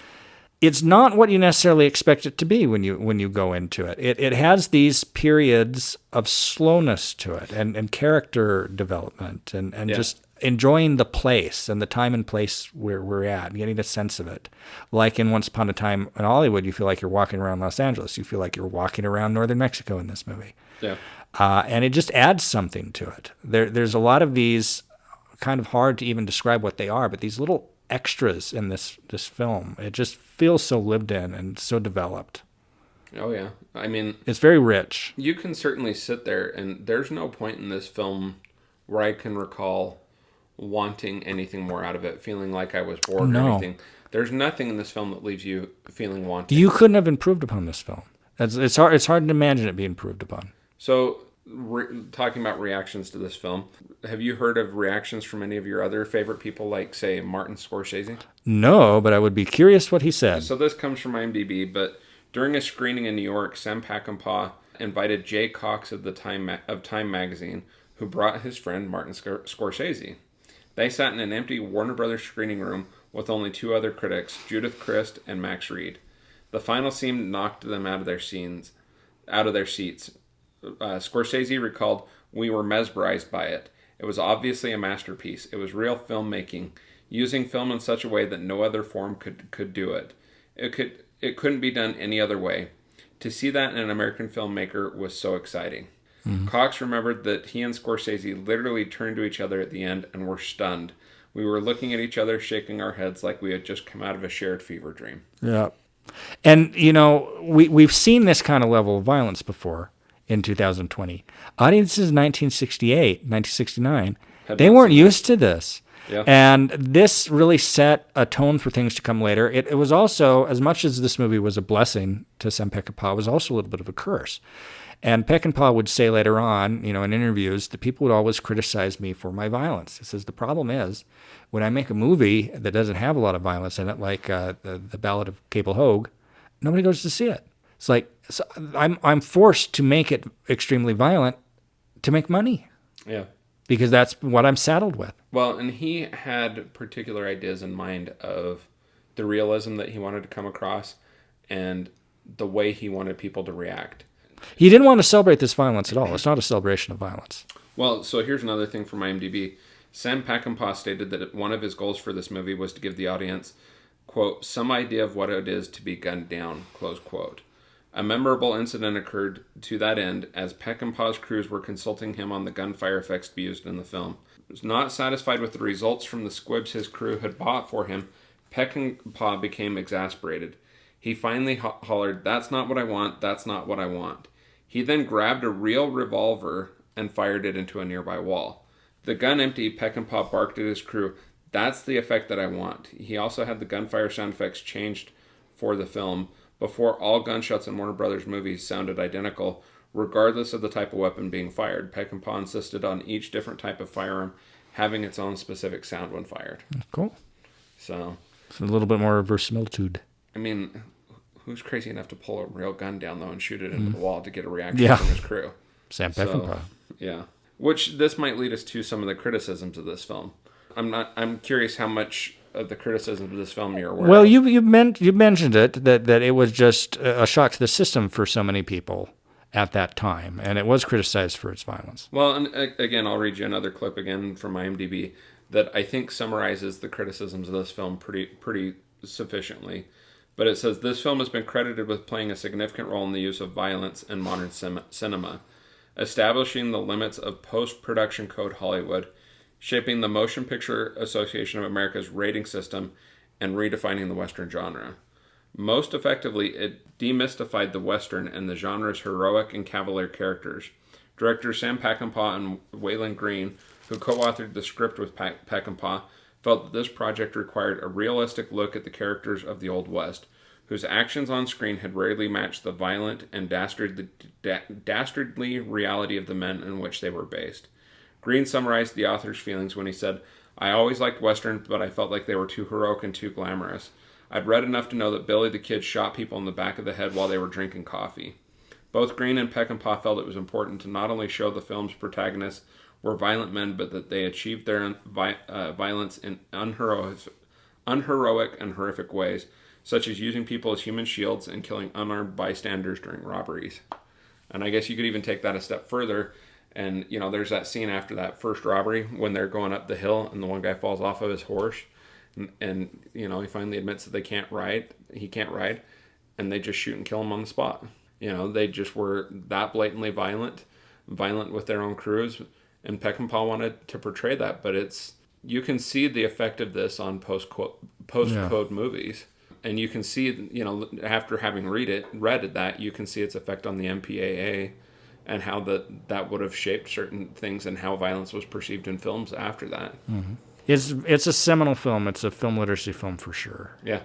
it's not what you necessarily expect it to be when you go into it. It has these periods of slowness to it, and character development, and just enjoying the place and the time and place where we're at, and getting a sense of it. Like in Once Upon a Time in Hollywood, you feel like you're walking around Los Angeles. You feel like you're walking around northern Mexico in this movie. Yeah. And it just adds something to it. There's a lot of these, kind of hard to even describe what they are, but these little extras in this film. It just feels so lived in and so developed. Oh yeah. I mean, it's very rich. You can certainly sit there, and there's no point in this film where I can recall wanting anything more out of it, feeling like I was bored or anything. There's nothing in this film that leaves you feeling wanting. You couldn't have improved upon this film. It's hard to imagine it being improved upon. So, talking about reactions to this film, have you heard of reactions from any of your other favorite people, like, say, Martin Scorsese? No, but I would be curious what he said. So this comes from IMDb, but during a screening in New York, Sam Peckinpah invited Jay Cox of Time magazine, who brought his friend Martin Scorsese. They sat in an empty Warner Brothers screening room with only two other critics, Judith Crist and Max Reed. The final scene knocked them out of their seats. Scorsese recalled, "We were mesmerized by it. It was obviously a masterpiece. It was real filmmaking, using film in such a way that no other form could do it. It couldn't be done any other way. To see that in an American filmmaker was so exciting." Mm-hmm. Cox remembered that he and Scorsese literally turned to each other at the end and were stunned. "We were looking at each other, shaking our heads like we had just come out of a shared fever dream." Yeah. And, we've seen this kind of level of violence before in 2020. Audiences in 1968, 1969, they weren't used to this. Yeah. And this really set a tone for things to come later. It was also, as much as this movie was a blessing to Sam Peckinpah, it was also a little bit of a curse. And Peckinpah would say later on, in interviews, that people would always criticize me for my violence. He says, the problem is, when I make a movie that doesn't have a lot of violence in it, like the Ballad of Cable Hogue, nobody goes to see it. It's like, so I'm forced to make it extremely violent to make money. Yeah. Because that's what I'm saddled with. Well, and he had particular ideas in mind of the realism that he wanted to come across and the way he wanted people to react. He didn't want to celebrate this violence at all. It's not a celebration of violence. Well, so here's another thing from IMDb. Sam Peckinpah stated that one of his goals for this movie was to give the audience, quote, "some idea of what it is to be gunned down," close quote. A memorable incident occurred to that end as Peckinpah's crews were consulting him on the gunfire effects to be used in the film. Not satisfied with the results from the squibs his crew had bought for him, Peckinpah became exasperated. He finally hollered, "That's not what I want, that's not what I want." He then grabbed a real revolver and fired it into a nearby wall. The gun empty, Peckinpah barked at his crew, "That's the effect that I want." He also had the gunfire sound effects changed for the film. Before, all gunshots in Warner Brothers movies sounded identical, regardless of the type of weapon being fired. Peckinpah insisted on each different type of firearm having its own specific sound when fired. Cool. So, it's a little bit more verisimilitude. I mean, who's crazy enough to pull a real gun down, though, and shoot it into the wall to get a reaction from his crew? Sam Peckinpah. Yeah. Which, this might lead us to some of the criticisms of this film. I'm curious how much of the criticisms of this film you're aware Well, of. you mentioned it, that it was just a shock to the system for so many people at that time, and it was criticized for its violence. Well, and again, I'll read you another clip again from IMDb that I think summarizes the criticisms of this film pretty sufficiently. But it says, "This film has been credited with playing a significant role in the use of violence in modern cinema, establishing the limits of post-production code Hollywood, shaping the Motion Picture Association of America's rating system, and redefining the Western genre. Most effectively, it demystified the Western and the genre's heroic and cavalier characters." Directors Sam Peckinpah and Waylon Green, who co-authored the script with Peckinpah, felt that this project required a realistic look at the characters of the Old West, whose actions on screen had rarely matched the violent and dastardly reality of the men in which they were based. Green summarized the author's feelings when he said, "I always liked Westerns, but I felt like they were too heroic and too glamorous. I'd read enough to know that Billy the Kid shot people in the back of the head while they were drinking coffee." Both Green and Peckinpah felt it was important to not only show the film's protagonists were violent men, but that they achieved their violence in unheroic and horrific ways, such as using people as human shields and killing unarmed bystanders during robberies. And I guess you could even take that a step further. And, there's that scene after that first robbery when they're going up the hill and the one guy falls off of his horse. And he finally admits that he can't ride. And they just shoot and kill him on the spot. They just were that blatantly violent with their own crews. And Peckinpah wanted to portray that. But you can see the effect of this on post-code movies. And you can see, after having read that, you can see its effect on the MPAA and how that would have shaped certain things and how violence was perceived in films after that. Mm-hmm. It's a seminal film. It's a film literacy film for sure. Yeah.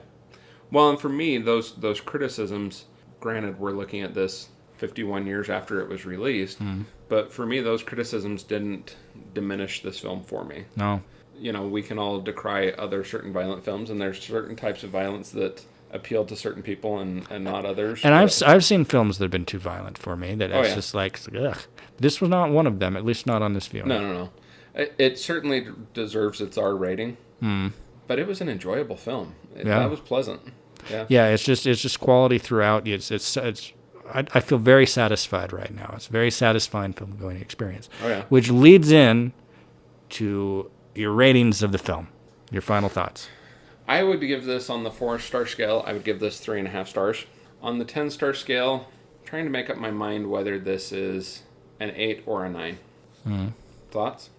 Well, and for me, those criticisms, granted, we're looking at this 51 years after it was released, but for me, those criticisms didn't diminish this film for me. No. We can all decry other certain violent films, and there's certain types of violence that appeal to certain people and not others. And I've seen films that have been too violent for me. Just like, ugh. This was not one of them, at least not on this viewing. No. It certainly deserves its R rating, but it was an enjoyable film. That was pleasant. Yeah. Yeah, it's just quality throughout. I feel very satisfied right now. It's a very satisfying film going experience. Oh yeah. Which leads in to your ratings of the film. Your final thoughts. I would give this on the 4-star scale. I would give this 3.5 stars. On the 10-star scale, I'm trying to make up my mind whether this is an 8 or a 9. Thoughts?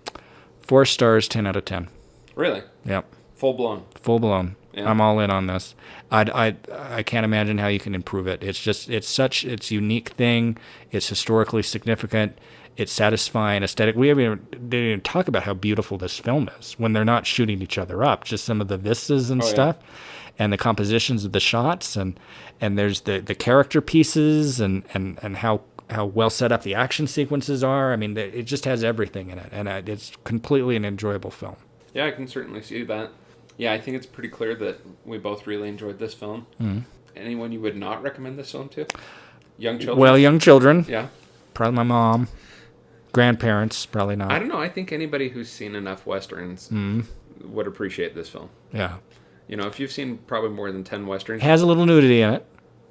4 stars, 10 out of 10. Really? Yep. Full blown. Yeah. I'm all in on this. I can't imagine how you can improve it. It's a unique thing. It's historically significant. It's satisfying, aesthetic. We didn't even talk about how beautiful this film is when they're not shooting each other up. Just some of the vistas and stuff, and the compositions of the shots, and there's the character pieces, and how well set up the action sequences are. I mean, it just has everything in it, and it's completely an enjoyable film. Yeah, I can certainly see that. Yeah, I think it's pretty clear that we both really enjoyed this film. Anyone you would not recommend this film to? Young children? Well, young children. Yeah. Probably my mom. Grandparents, probably not. I don't know. I think anybody who's seen enough Westerns would appreciate this film. Yeah. If you've seen probably more than 10 Westerns. It has a little nudity in it.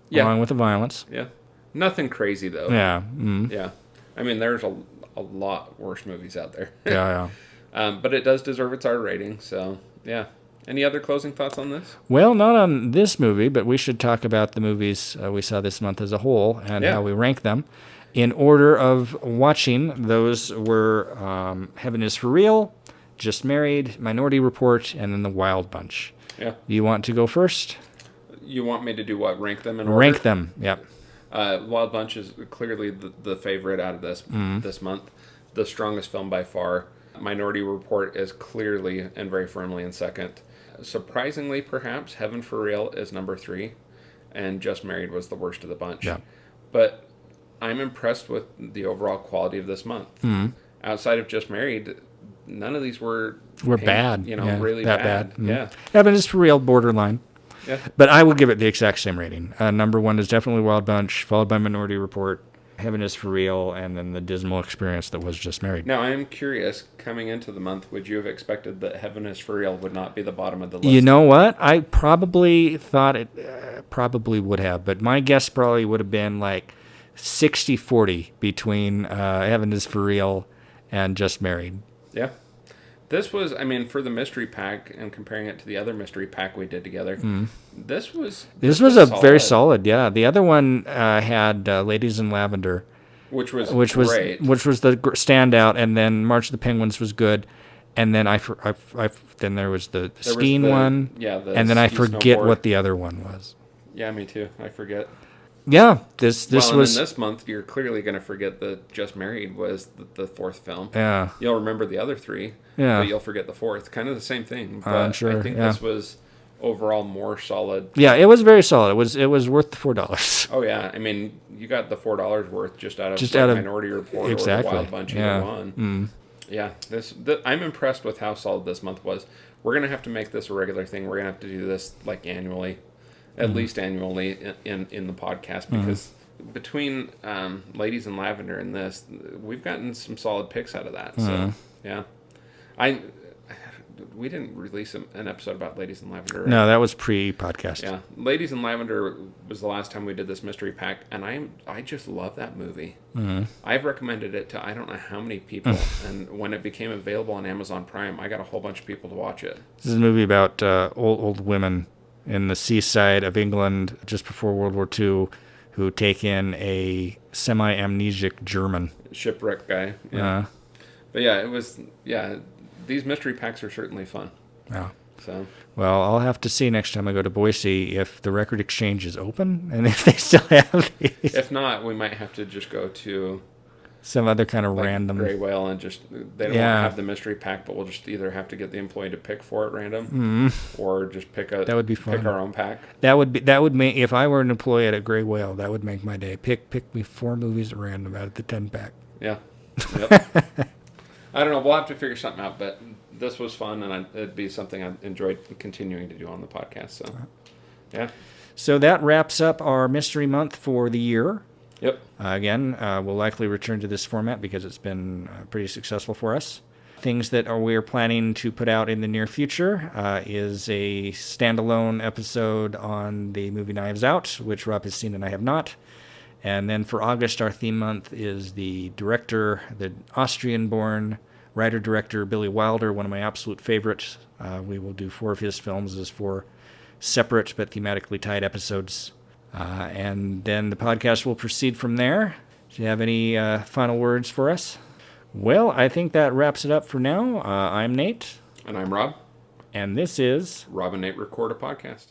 Yeah. Along with the violence. Yeah. Nothing crazy, though. Yeah. Yeah. I mean, there's a lot worse movies out there. Yeah. But it does deserve its R rating, so, yeah. Any other closing thoughts on this? Well, not on this movie, but we should talk about the movies we saw this month as a whole and how we rank them. In order of watching, those were Heaven is for Real, Just Married, Minority Report, and then The Wild Bunch. Yeah. You want to go first? You want me to do what? Rank them in order? Rank them, yep. Wild Bunch is clearly the favorite out of this month. The strongest film by far. Minority Report is clearly and very firmly in second. Surprisingly, perhaps, Heaven for Real is number 3, and Just Married was the worst of the bunch. Yeah. But I'm impressed with the overall quality of this month. Outside of Just Married, none of these were bad. Really bad. Yeah. Heaven is for Real, borderline. Yeah. But I would give it the exact same rating. Number 1 is definitely Wild Bunch, followed by Minority Report, Heaven is for Real, and then the dismal experience that was Just Married. Now, I'm curious, coming into the month, would you have expected that Heaven is for Real would not be the bottom of the list? You know what? I probably thought it probably would have, but my guess probably would have been like 60-40 between Heaven is for Real and Just Married. Yeah. This was, for the mystery pack, and comparing it to the other mystery pack we did together, this was very solid, yeah. The other one had Ladies in Lavender, which was great. Which was the standout, and then March of the Penguins was good, and then then there was the skiing one, and then I forget what the other one was. Yeah, me too. I forget. Yeah, this was... in this month, you're clearly going to forget that Just Married was the fourth film. Yeah. You'll remember the other 3, but you'll forget the fourth. Kind of the same thing, but sure, I think this was overall more solid. Yeah, it was very solid. It was worth the $4. Oh, yeah. You got the $4 worth just out of Minority Report or the Wild Bunch, either one. Yeah, I'm impressed with how solid this month was. We're going to have to make this a regular thing. We're going to have to do this like annually. At least annually in the podcast, because between Ladies in Lavender and this, we've gotten some solid picks out of that. So yeah, we didn't release an episode about Ladies in Lavender. Right? No, that was pre-podcast. Yeah, Ladies in Lavender was the last time we did this mystery pack, and I just love that movie. I've recommended it to I don't know how many people, and when it became available on Amazon Prime, I got a whole bunch of people to watch it. This is a movie about old women in the seaside of England just before World War II who take in a semi-amnesic German. Shipwreck guy. Yeah. But yeah, it was, these mystery packs are certainly fun. Yeah. So. Well, I'll have to see next time I go to Boise if the record exchange is open and if they still have these. If not, we might have to just go to some other kind of random gray whale and just they don't want to have the mystery pack, but we'll just either have to get the employee to pick for it random, or just that would be fun. Pick our own pack. That would make if I were an employee at a gray whale, that would make my day. Pick me 4 movies at random out of the 10 pack. Yeah. Yep. I don't know. We'll have to figure something out, but this was fun, and it'd be something I enjoyed continuing to do on the podcast. So, yeah. So that wraps up our mystery month for the year. Yep. Again, we'll likely return to this format because it's been pretty successful for us. Things that we're planning to put out in the near future is a standalone episode on the movie Knives Out, which Rob has seen and I have not. And then for August, our theme month is the Austrian-born writer-director Billy Wilder, one of my absolute favorites. We will do 4 of his films as 4 separate but thematically tied episodes. And then the podcast will proceed from there. Do you have any final words for us? Well, I think that wraps it up for now. I'm Nate. And I'm Rob. And this is Rob and Nate Record a Podcast.